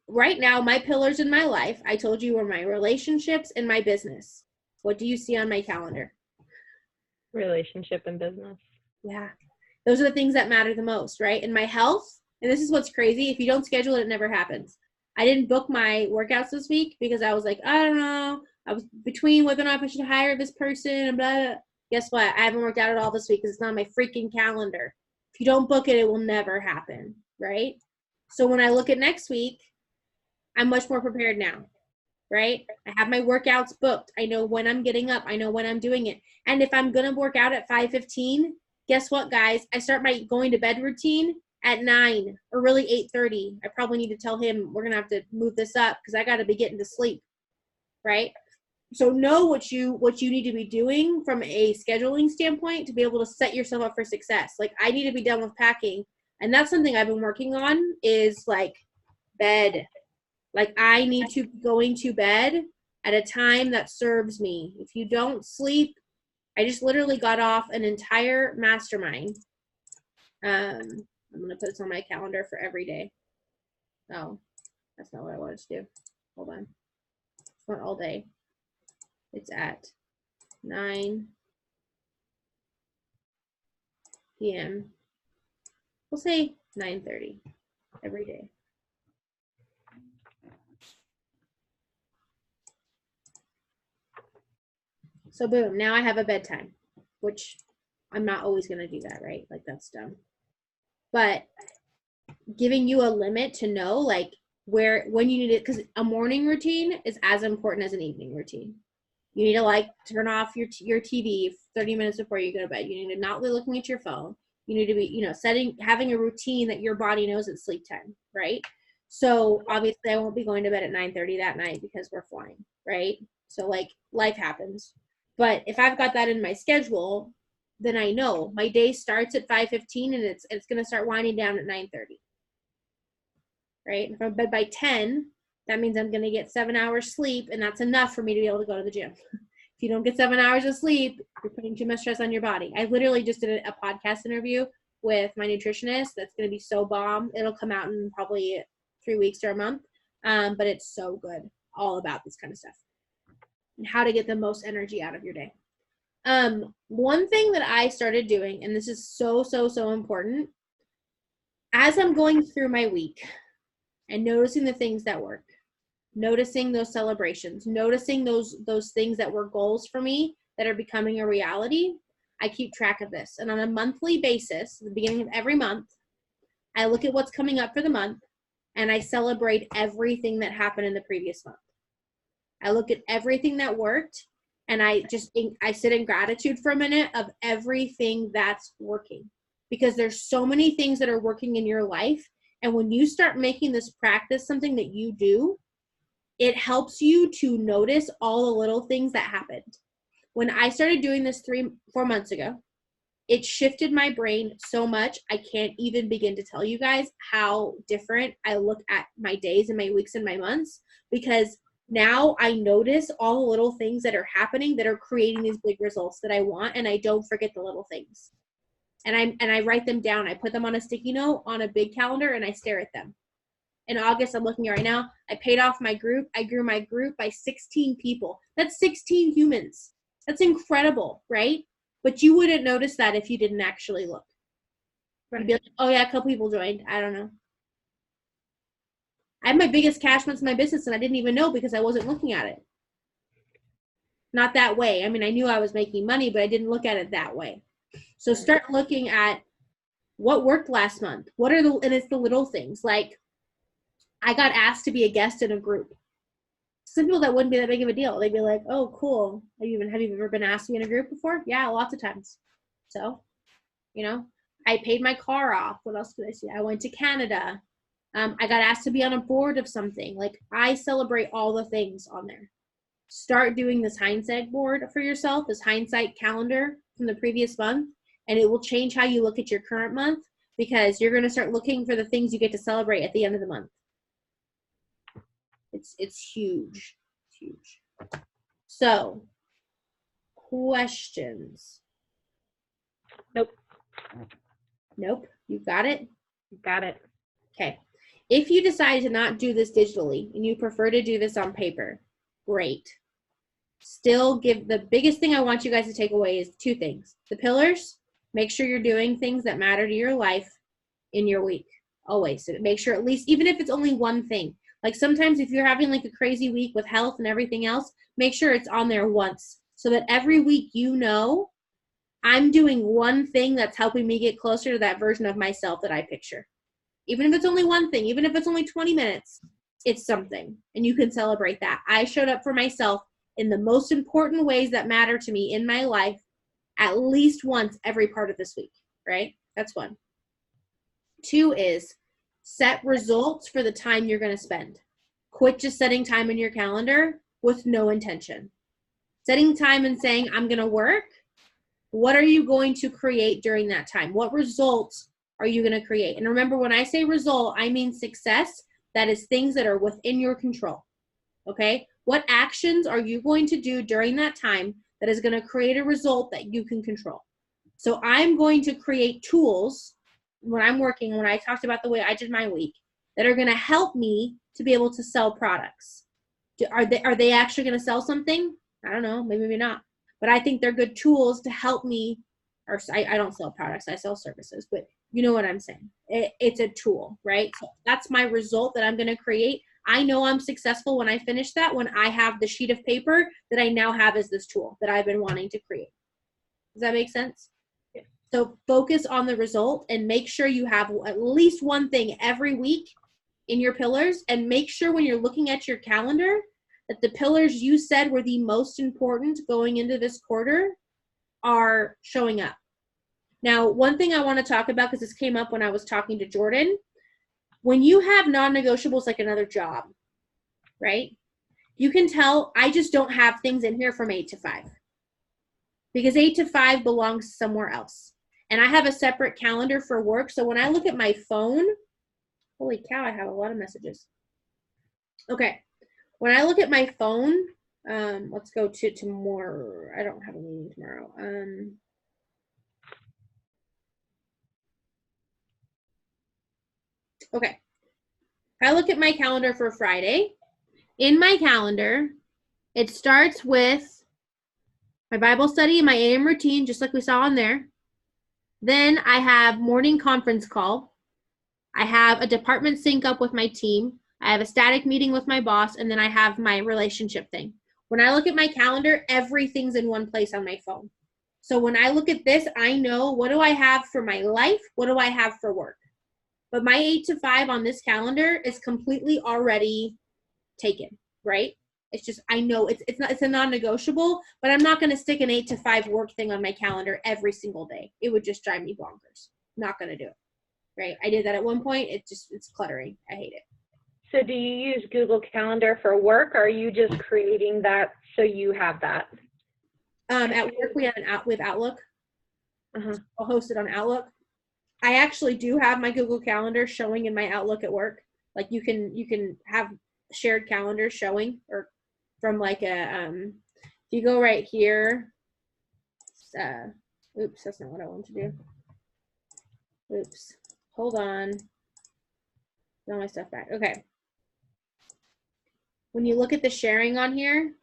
Speaker 1: right now, my pillars in my life, I told you, were my relationships and my business. What do you see on my calendar?
Speaker 2: Relationship and business.
Speaker 1: Yeah. Those are the things that matter the most, right? And my health, and this is what's crazy. If you don't schedule it, it never happens. I didn't book my workouts this week because I was like, I don't know. I was between whether or not I should hire this person and blah, blah. Guess what? I haven't worked out at all this week because it's not on my freaking calendar. If you don't book it, it will never happen, right? So when I look at next week, I'm much more prepared now, right? I have my workouts booked. I know when I'm getting up. I know when I'm doing it. And if I'm going to work out at 5:15, guess what, guys? I start my going to bed routine at 9 or really 8:30. I probably need to tell him we're going to have to move this up because I got to be getting to sleep, right? So know what you need to be doing from a scheduling standpoint to be able to set yourself up for success. Like, I need to be done with packing. And that's something I've been working on is like bed. Like, I need to be going to bed at a time that serves me. If you don't sleep, I just literally got off an entire mastermind. I'm going to put this on my calendar for every day. Oh, that's not what I wanted to do. Hold on. It's not all day. It's at 9 p.m. We'll say 9:30 every day. So boom, now I have a bedtime, which I'm not always going to do that, right? Like, that's dumb. But giving you a limit to know, like, when you need it, because a morning routine is as important as an evening routine. You need to, like, turn off your TV 30 minutes before you go to bed. You need to not be looking at your phone. You need to be, having a routine that your body knows it's sleep time, right? So obviously I won't be going to bed at 9:30 that night because we're flying, right? So, like, life happens. But if I've got that in my schedule, then I know my day starts at 5:15 and it's going to start winding down at 9:30. Right? If I'm in bed by 10, that means I'm going to get 7 hours sleep, and that's enough for me to be able to go to the gym. If you don't get 7 hours of sleep, you're putting too much stress on your body. I literally just did a podcast interview with my nutritionist that's going to be so bomb. It'll come out in probably 3 weeks or a month, but it's so good, all about this kind of stuff and how to get the most energy out of your day. One thing that I started doing, and this is so important, as I'm going through my week and noticing the things that work, noticing those celebrations, noticing those things that were goals for me that are becoming a reality, I keep track of this. And on a monthly basis, at the beginning of every month, I look at what's coming up for the month and I celebrate everything that happened in the previous month. I look at everything that worked and I sit in gratitude for a minute of everything that's working, because there's so many things that are working in your life. And when you start making this practice something that you do, it helps you to notice all the little things that happened. When I started doing this 4 months ago, it shifted my brain so much. I can't even begin to tell you guys how different I look at my days and my weeks and my months, because now I notice all the little things that are happening that are creating these big results that I want, and I don't forget the little things. And I write them down. I put them on a sticky note on a big calendar and I stare at them. In August, I'm looking at right now, I paid off my group. I grew my group by 16 people. That's 16 humans. That's incredible, right? but you wouldn't notice that if you didn't actually look.
Speaker 2: Right.
Speaker 1: You'd be like, oh yeah, a couple people joined. I don't know. I had my biggest cash months in my business and I didn't even know because I wasn't looking at it. Not that way. I mean, I knew I was making money, but I didn't look at it that way. So start looking at what worked last month. And it's the little things. Like, I got asked to be a guest in a group. Some people that wouldn't be that big of a deal. They'd be like, oh, cool. Have you ever been asked to be in a group before? Yeah, lots of times. So, I paid my car off. What else could I see? I went to Canada. I got asked to be on a board of something. Like, I celebrate all the things on there. Start doing this hindsight board for yourself, this hindsight calendar from the previous month, and it will change how you look at your current month because you're going to start looking for the things you get to celebrate at the end of the month. It's huge. It's huge. So, questions?
Speaker 2: Nope.
Speaker 1: Nope. You got it?
Speaker 2: Got it.
Speaker 1: Okay. If you decide to not do this digitally and you prefer to do this on paper, great. Still the biggest thing I want you guys to take away is two things. The pillars, make sure you're doing things that matter to your life in your week. Always. So make sure at least, even if it's only one thing. Like sometimes if you're having like a crazy week with health and everything else, make sure it's on there once so that every week I'm doing one thing that's helping me get closer to that version of myself that I picture. Even if it's only one thing, even if it's only 20 minutes, it's something. And you can celebrate that. I showed up for myself in the most important ways that matter to me in my life at least once every part of this week, right? That's one. 2 is set results for the time you're going to spend. Quit just setting time in your calendar with no intention. Setting time and saying, I'm going to work. What are you going to create during that time? What results are you going to create? And remember, when I say result, I mean success. That is things that are within your control. Okay? What actions are you going to do during that time that is going to create a result that you can control? So I'm going to create tools when I talked about the way I did my week, that are going to help me to be able to sell products. Are they actually going to sell something? I don't know, maybe not. But I think they're good tools to help me, or I don't sell products, I sell services, but you know what I'm saying. It's a tool, right? So that's my result that I'm going to create. I know I'm successful when I finish that, when I have the sheet of paper that I now have as this tool that I've been wanting to create. Does that make sense?
Speaker 2: Yeah.
Speaker 1: So focus on the result and make sure you have at least one thing every week in your pillars, and make sure when you're looking at your calendar that the pillars you said were the most important going into this quarter are showing up. Now, one thing I want to talk about, because this came up when I was talking to Jordan, when you have non-negotiables like another job, right? You can tell I just don't have things in here from 8 to 5 because 8 to 5 belongs somewhere else. And I have a separate calendar for work. So when I look at my phone, holy cow, I have a lot of messages. Okay. When I look at my phone, let's go to tomorrow. I don't have a meeting tomorrow. Okay. If I look at my calendar for Friday, in my calendar, it starts with my Bible study and my AM routine, just like we saw on there. Then I have morning conference call. I have a department sync up with my team. I have a static meeting with my boss, and then I have my relationship thing. When I look at my calendar, everything's in one place on my phone. So when I look at this, I know, what do I have for my life? What do I have for work? But my 8 to 5 on this calendar is completely already taken, right? It's just, I know it's a non-negotiable, but I'm not going to stick an 8 to 5 work thing on my calendar every single day. It would just drive me bonkers. Not going to do it. Right? I did that at one point. It's cluttering. I hate it.
Speaker 2: So do you use Google Calendar for work, or are you just creating that so you have that?
Speaker 1: At work we have Outlook. I'll host it on Outlook. I actually do have my Google Calendar showing in my Outlook at work. Like you can have shared calendars showing, or from like a if you go right here, oops, that's not what I want to do. Oops, hold on. Get all my stuff back. Okay. When you look at the sharing on here,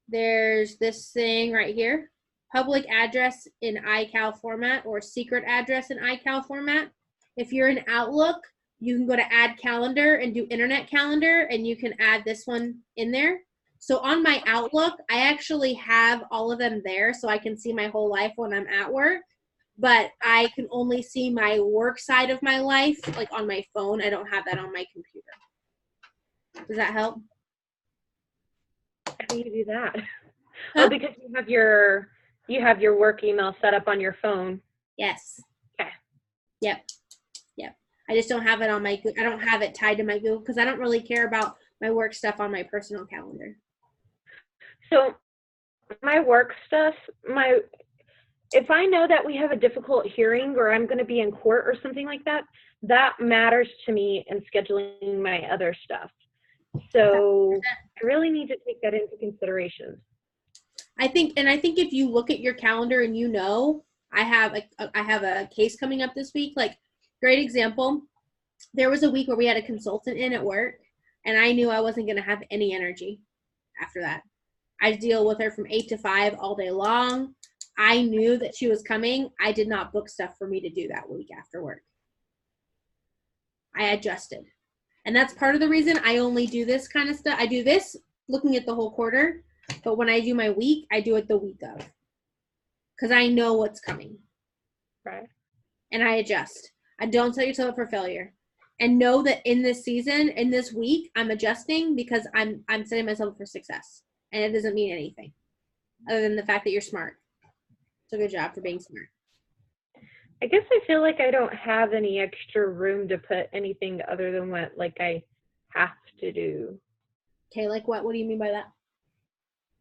Speaker 1: there's this thing right here. public address in iCal format or secret address in iCal format. If you're in Outlook, you can go to add calendar and do internet calendar, and you can add this one in there. So on my Outlook, I actually have all of them there so I can see my whole life when I'm at work, but I can only see my work side of my life, like on my phone. I don't have that on my computer. Does that help?
Speaker 2: How do you do that?
Speaker 1: Huh?
Speaker 2: Oh, because you have your work email set up on your phone.
Speaker 1: Yes.
Speaker 2: Okay.
Speaker 1: Yep. I just don't have it on my, I don't have it tied to my Google because I don't really care about my work stuff on my personal calendar.
Speaker 2: So my work stuff, if I know that we have a difficult hearing or I'm going to be in court or something like that, that matters to me in scheduling my other stuff. So I really need to take that into consideration.
Speaker 1: I think if you look at your calendar and you know, I have a case coming up this week. Like, great example. There was a week where we had a consultant in at work, and I knew I wasn't going to have any energy after that. I deal with her from 8 to 5 all day long. I knew that she was coming. I did not book stuff for me to do that week after work. I adjusted. And that's part of the reason I only do this kind of stuff. I do this looking at the whole quarter, but when I do my week, I do it the week of. Because I know what's coming.
Speaker 2: Right.
Speaker 1: And I adjust. I don't set yourself up for failure. And know that in this season, in this week, I'm adjusting because I'm setting myself up for success. And it doesn't mean anything other than the fact that you're smart. So good job for being smart.
Speaker 2: I guess I feel like I don't have any extra room to put anything other than what like I have to do.
Speaker 1: Okay, like what? What do you mean by that?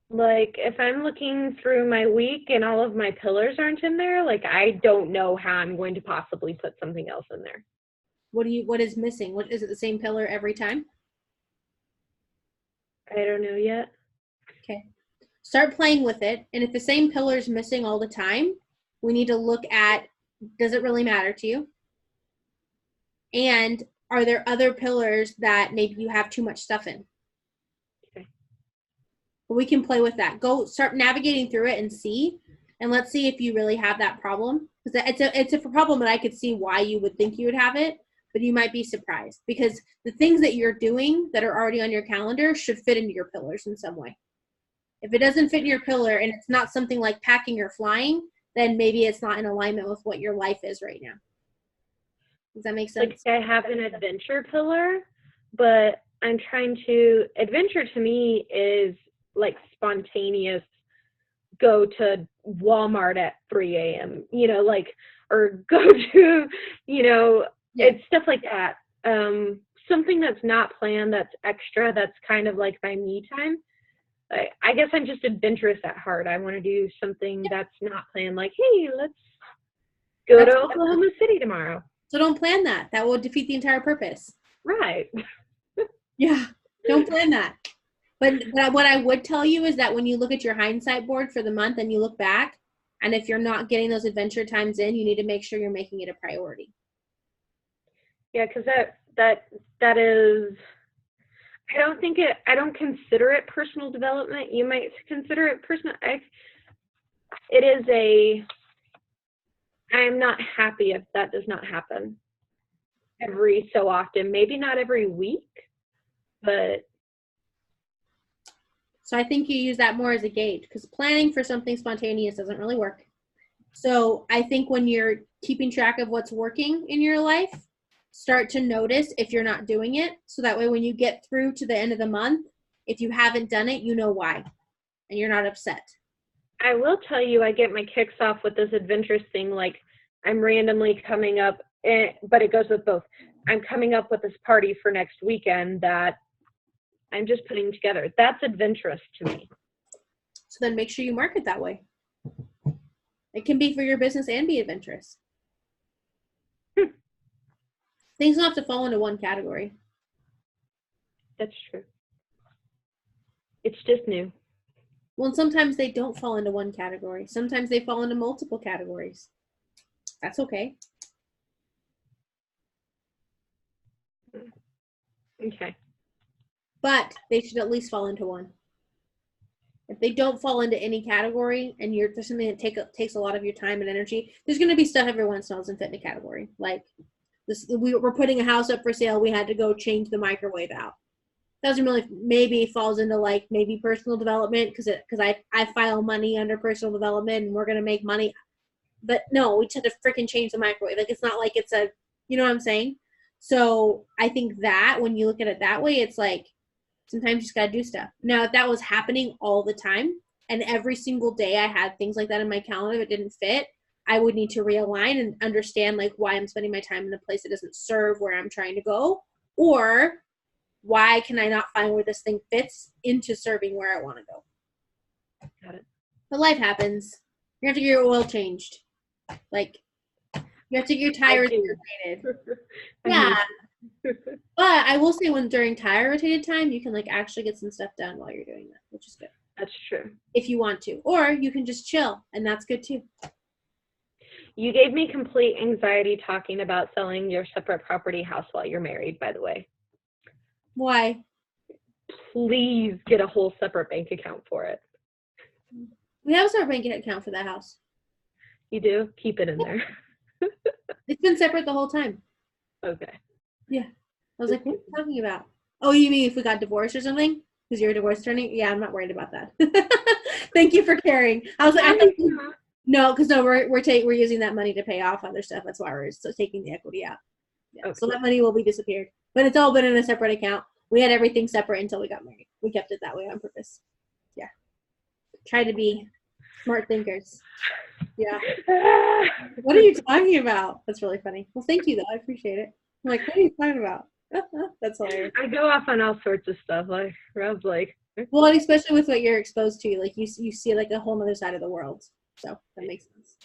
Speaker 2: Like if I'm looking through my week and all of my pillars aren't in there, like I don't know how I'm going to possibly put something else in there.
Speaker 1: What is missing? What is it, the same pillar every time?
Speaker 2: I don't know yet.
Speaker 1: Okay. Start playing with it. And if the same pillar is missing all the time, we need to look at, does it really matter to you? And are there other pillars that maybe you have too much stuff in?
Speaker 2: Okay.
Speaker 1: We can play with that. Go start navigating through it and see. And let's see if you really have that problem. Because it's a problem that I could see why you would think you would have it, but you might be surprised because the things that you're doing that are already on your calendar should fit into your pillars in some way. If it doesn't fit in your pillar and it's not something like packing or flying, then maybe it's not in alignment with what your life is right now. Does that make sense?
Speaker 2: Like I have an adventure pillar, but I'm trying to, adventure to me is like spontaneous, go to Walmart at 3 a.m., you know, like, or go to, you know, it's stuff like that. Something that's not planned, that's extra, that's kind of like my me time. I guess I'm just adventurous at heart. I want to do something that's not planned, like, hey, let's go to Oklahoma City tomorrow.
Speaker 1: So don't plan that. That will defeat the entire purpose.
Speaker 2: Right.
Speaker 1: Yeah, don't plan that. But what I would tell you is that when you look at your hindsight board for the month and you look back, and if you're not getting those adventure times in, you need to make sure you're making it a priority.
Speaker 2: Yeah, because that is, I don't consider it personal development. You might consider it personal. It is I'm not happy if that does not happen every so often. Maybe not every week, but.
Speaker 1: So I think you use that more as a gauge because planning for something spontaneous doesn't really work. So I think when you're keeping track of what's working in your life, start to notice if you're not doing it. So that way when you get through to the end of the month, if you haven't done it, you know why, and you're not upset.
Speaker 2: I will tell you, I get my kicks off with this adventurous thing. Like I'm randomly coming up, but it goes with both. I'm coming up with this party for next weekend that I'm just putting together. That's adventurous to me.
Speaker 1: So then make sure you mark it that way. It can be for your business and be adventurous. Things don't have to fall into one category.
Speaker 2: That's true. It's just new.
Speaker 1: Well, sometimes they don't fall into one category. Sometimes they fall into multiple categories. That's okay.
Speaker 2: Okay.
Speaker 1: But they should at least fall into one. If they don't fall into any category and there's something that takes a lot of your time and energy, there's going to be stuff every once in a while doesn't fit in a category. Like this, we're putting a house up for sale. We had to go change the microwave out. Doesn't really, maybe falls into like maybe personal development because I file money under personal development and we're going to make money. But no, we had to freaking change the microwave. Like it's not like it's a, you know what I'm saying? So I think that when you look at it that way, it's like, sometimes you just got to do stuff. Now, if that was happening all the time and every single day I had things like that in my calendar that didn't fit, I would need to realign and understand like why I'm spending my time in a place that doesn't serve where I'm trying to go, or why can I not find where this thing fits into serving where I want to go.
Speaker 2: Got it.
Speaker 1: But life happens. You have to get your oil changed. Like, you have to get your tires rotated. Yeah. But I will say during tire rotated time, you can like actually get some stuff done while you're doing that, which is good.
Speaker 2: That's true.
Speaker 1: If you want to. Or you can just chill, and that's good too.
Speaker 2: You gave me complete anxiety talking about selling your separate property house while you're married, by the way.
Speaker 1: Why?
Speaker 2: Please get a whole separate bank account for it.
Speaker 1: We have a separate bank account for that house.
Speaker 2: You do? Keep it in there.
Speaker 1: It's been separate the whole time.
Speaker 2: Okay.
Speaker 1: Yeah. I was like, what are you talking about? Oh, you mean if we got divorced or something? Because you're a divorce attorney? Yeah, I'm not worried about that. Thank you for caring. I was like, no, because we're using that money to pay off other stuff. That's why we're still taking the equity out. Yeah. Okay. So that money will be disappeared. But it's all been in a separate account. We had everything separate until we got married. We kept it that way on purpose. Yeah. Try to be smart thinkers. Yeah. What are you talking about? That's really funny. Well, thank you, though. I appreciate it. I'm like, what are you talking about? That's hilarious.
Speaker 2: I go off on all sorts of stuff. Like, Rob's like.
Speaker 1: Well, and especially with what you're exposed to, like you see like a whole other side of the world. So that makes sense.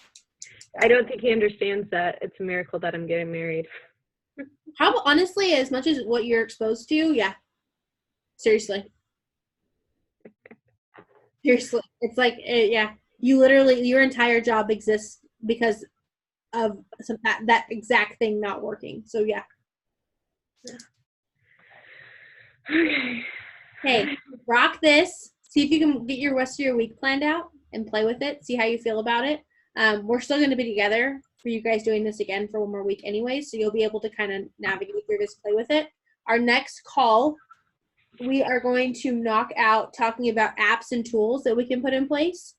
Speaker 2: I don't think he understands that it's a miracle that I'm getting married.
Speaker 1: How honestly, as much as what you're exposed to, yeah. Seriously. Seriously. It's like, yeah. You literally, your entire job exists because of that exact thing not working. So, yeah.
Speaker 2: Okay.
Speaker 1: Hey, rock this. See if you can get your rest of your week planned out and play with it. See how you feel about it. We're still going to be together for you guys doing this again for one more week anyway, so you'll be able to kind of navigate through this, play with it. Our next call, we are going to knock out talking about apps and tools that we can put in place.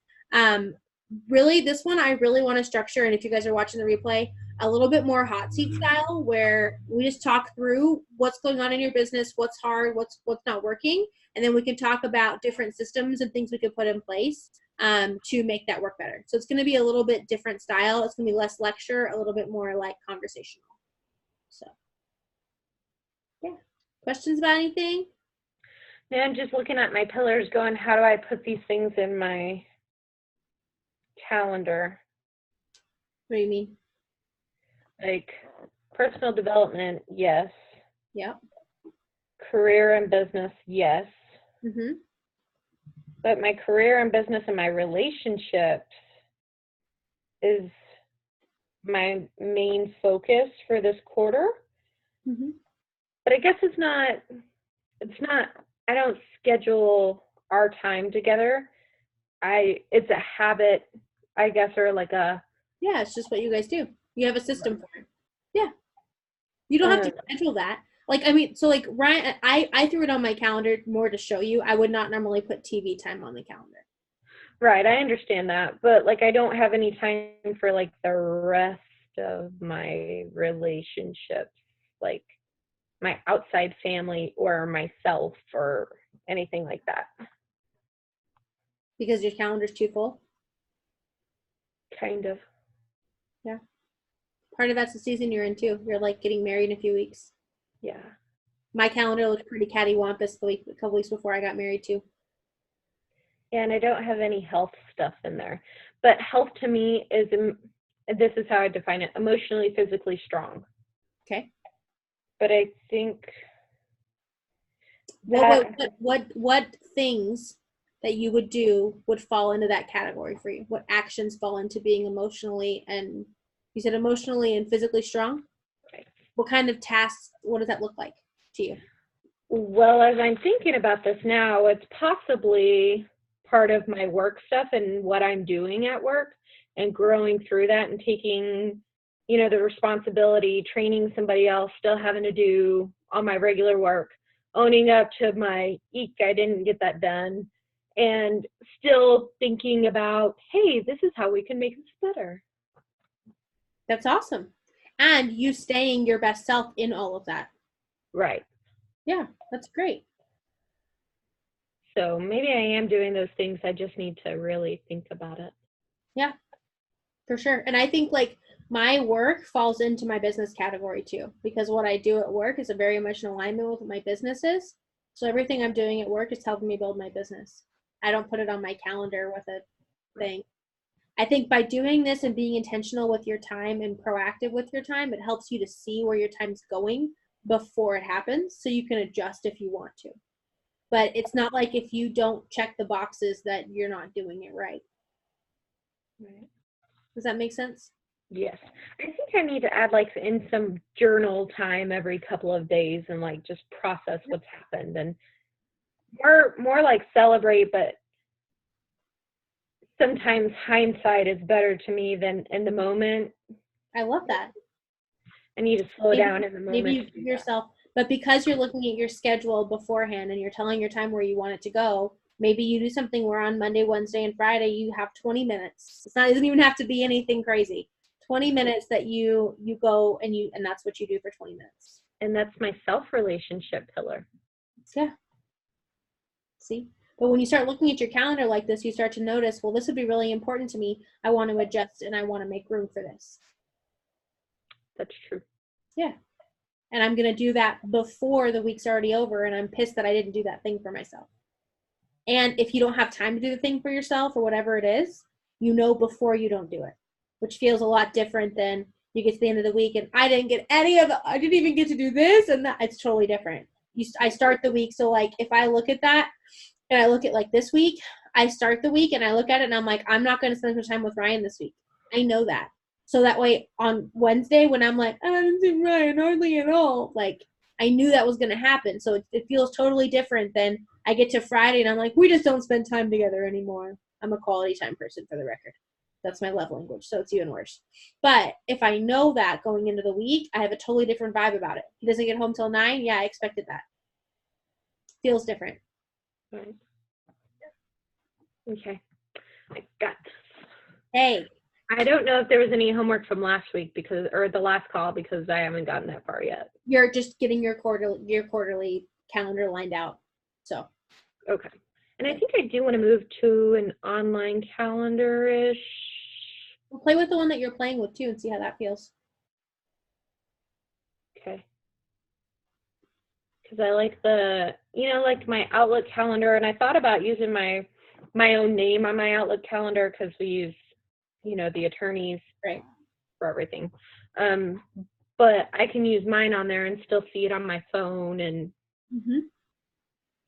Speaker 1: Really, this one I really want to structure, and if you guys are watching the replay, a little bit more hot seat style where we just talk through what's going on in your business, what's hard, what's not working, and then we can talk about different systems and things we could put in place to make that work better. So it's going to be a little bit different style. It's going to be less lecture, a little bit more like conversational. So, yeah. Questions about anything?
Speaker 2: Yeah, I'm just looking at my pillars going, how do I put these things in my calendar?
Speaker 1: What do you mean?
Speaker 2: Like personal development, yes.
Speaker 1: Yep.
Speaker 2: Career and business, yes.
Speaker 1: Mm-hmm.
Speaker 2: But my career and business and my relationships is my main focus for this quarter.
Speaker 1: Mm-hmm.
Speaker 2: But I guess it's not, I don't schedule our time together. It's a habit, I guess, or like a.
Speaker 1: Yeah, it's just what you guys do. You have a system for it. Yeah. You don't have to schedule that. Like, I mean, so like Ryan, I threw it on my calendar more to show you. I would not normally put TV time on the calendar.
Speaker 2: Right, I understand that. But like I don't have any time for like the rest of my relationships, like my outside family or myself or anything like that.
Speaker 1: Because your calendar's too full?
Speaker 2: Kind of.
Speaker 1: Yeah. Part of that's the season you're in too. You're like getting married in a few weeks.
Speaker 2: Yeah.
Speaker 1: My calendar looked pretty cattywampus a couple weeks before I got married too.
Speaker 2: Yeah, and I don't have any health stuff in there. But health to me is, this is how I define it, emotionally, physically strong.
Speaker 1: Okay.
Speaker 2: But I think
Speaker 1: what things that you would do would fall into that category for you? What actions fall into being emotionally and you said emotionally and physically strong?
Speaker 2: Right.
Speaker 1: What kind of tasks, what does that look like to you?
Speaker 2: Well, as I'm thinking about this now, it's possibly part of my work stuff and what I'm doing at work, and growing through that and taking, the responsibility, training somebody else, still having to do all my regular work, owning up to my eek, I didn't get that done, and still thinking about, hey, this is how we can make this better.
Speaker 1: That's awesome. And you staying your best self in all of that.
Speaker 2: Right.
Speaker 1: Yeah, that's great.
Speaker 2: So maybe I am doing those things. I just need to really think about it.
Speaker 1: Yeah, for sure. And I think like my work falls into my business category too, because what I do at work is a very much in alignment with what my business is. So everything I'm doing at work is helping me build my business. I don't put it on my calendar with a thing. I think by doing this and being intentional with your time and proactive with your time, it helps you to see where your time's going before it happens so you can adjust if you want to. But it's not like if you don't check the boxes that you're not doing it right.
Speaker 2: Right.
Speaker 1: Does that make sense?
Speaker 2: Yes. I think I need to add like in some journal time every couple of days and like just process what's happened, and more like celebrate, but sometimes hindsight is better to me than in the moment.
Speaker 1: I love that.
Speaker 2: I need to slow down in the moment.
Speaker 1: Maybe you give yourself, but because you're looking at your schedule beforehand and you're telling your time where you want it to go, maybe you do something where on Monday, Wednesday, and Friday you have 20 minutes. It doesn't even have to be anything crazy. 20 minutes that you go and that's what you do for 20 minutes.
Speaker 2: And that's my self-relationship pillar.
Speaker 1: Yeah. See? But when you start looking at your calendar like this, you start to notice, well, this would be really important to me. I want to adjust and I want to make room for this.
Speaker 2: That's true.
Speaker 1: Yeah. And I'm going to do that before the week's already over, and I'm pissed that I didn't do that thing for myself. And if you don't have time to do the thing for yourself or whatever it is, you know before you don't do it, which feels a lot different than you get to the end of the week and I didn't even get to do this, and that it's totally different. I start the week, so like if I look at that and I look at like this week, I start the week and I look at it and I'm like, I'm not going to spend much time with Ryan this week. I know that. So that way on Wednesday when I'm like, I didn't see Ryan hardly at all, like I knew that was going to happen. So it feels totally different than I get to Friday and I'm like, we just don't spend time together anymore. I'm a quality time person, for the record. That's my love language, so it's even worse. But if I know that going into the week, I have a totally different vibe about it. He doesn't get home till 9. Yeah, I expected that. Feels different.
Speaker 2: Right. Okay. I got this.
Speaker 1: Hey.
Speaker 2: I don't know if there was any homework from last week or the last call, because I haven't gotten that far yet.
Speaker 1: You're just getting your quarterly calendar lined out. So.
Speaker 2: Okay. And I think I do want to move to an online calendar-ish.
Speaker 1: We'll play with the one that you're playing with too and see how that feels.
Speaker 2: Okay. Because I like like my Outlook calendar, and I thought about using my own name on my Outlook calendar because we use, the attorneys
Speaker 1: right
Speaker 2: for everything. But I can use mine on there and still see it on my phone, and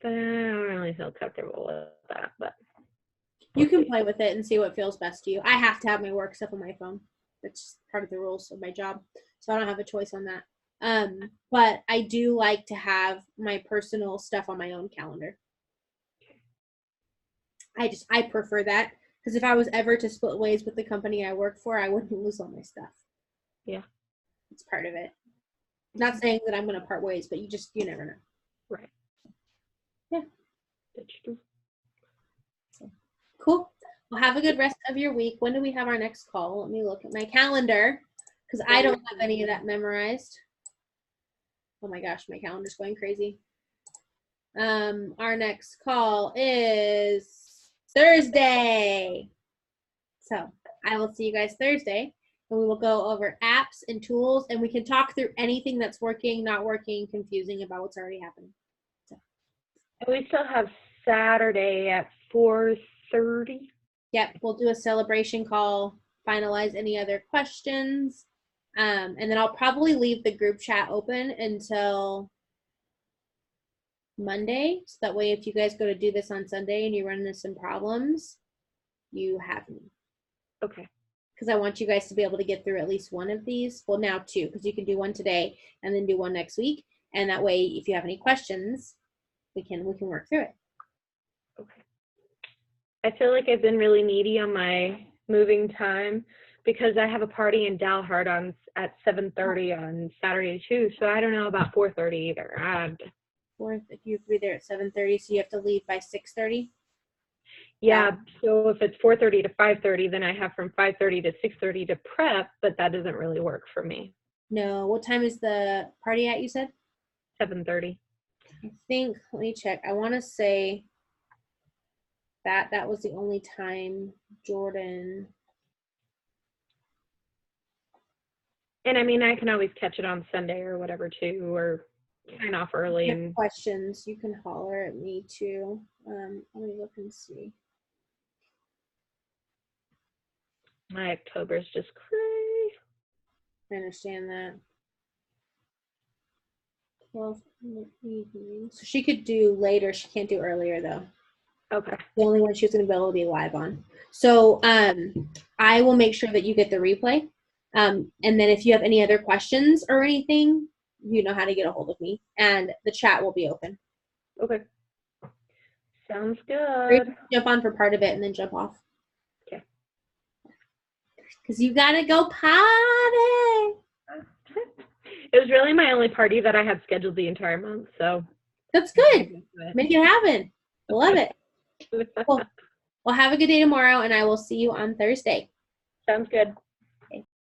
Speaker 2: but I don't really feel comfortable with that. But
Speaker 1: you can play with it and see what feels best to you. I have to have my work stuff on my phone. That's part of the rules of my job, so I don't have a choice on that. But I do like to have my personal stuff on my own calendar. I prefer that because if I was ever to split ways with the company I work for, I wouldn't lose all my stuff.
Speaker 2: Yeah.
Speaker 1: It's part of it. Not saying that I'm going to part ways, but you never know.
Speaker 2: Right.
Speaker 1: Yeah.
Speaker 2: That's true.
Speaker 1: So, cool. Well, have a good rest of your week. When do we have our next call? Let me look at my calendar because I don't have any of that memorized. Oh my gosh, my calendar's going crazy. Our next call is Thursday. So I will see you guys Thursday, and we will go over apps and tools, and we can talk through anything that's working, not working, confusing about what's already happening. So.
Speaker 2: And we still have Saturday at 4:30.
Speaker 1: Yep, we'll do a celebration call, finalize any other questions, and then I'll probably leave the group chat open until Monday, so that way if you guys go to do this on Sunday and you run into some problems, you have me.
Speaker 2: Okay.
Speaker 1: Because I want you guys to be able to get through at least one of these. Well, now 2, because you can do one today and then do one next week, and that way if you have any questions, we can work through it.
Speaker 2: Okay. I feel like I've been really needy on my moving time because I have a party in Dalhart at 7:30 on Saturday too. So I don't know about 4:30 either.
Speaker 1: Fourth, if you have to be there at 7:30, so you have to leave by 6:30.
Speaker 2: Yeah. So if it's 4:30 to 5:30, then I have from 5:30 to 6:30 to prep, but that doesn't really work for me.
Speaker 1: No. What time is the party at? You said
Speaker 2: 7:30.
Speaker 1: I think. Let me check. I want to say that was the only time Jordan.
Speaker 2: And I mean, I can always catch it on Sunday or whatever too, or sign off early. And
Speaker 1: Questions, you can holler at me too. Let me look and see.
Speaker 2: My October's just crazy.
Speaker 1: I understand that. 12 in the evening. So she could do later. She can't do earlier though.
Speaker 2: Okay.
Speaker 1: The only one she's going to be able to be live on. So I will make sure that you get the replay. And then if you have any other questions or anything, you know how to get a hold of me. And the chat will be open.
Speaker 2: Okay. Sounds good.
Speaker 1: Jump on for part of it and then jump off.
Speaker 2: Okay.
Speaker 1: Because you got to go potty.
Speaker 2: It was really my only party that I had scheduled the entire month. So
Speaker 1: that's good. Make it happen. I love it. Cool. Well, have a good day tomorrow, and I will see you on Thursday.
Speaker 2: Sounds good.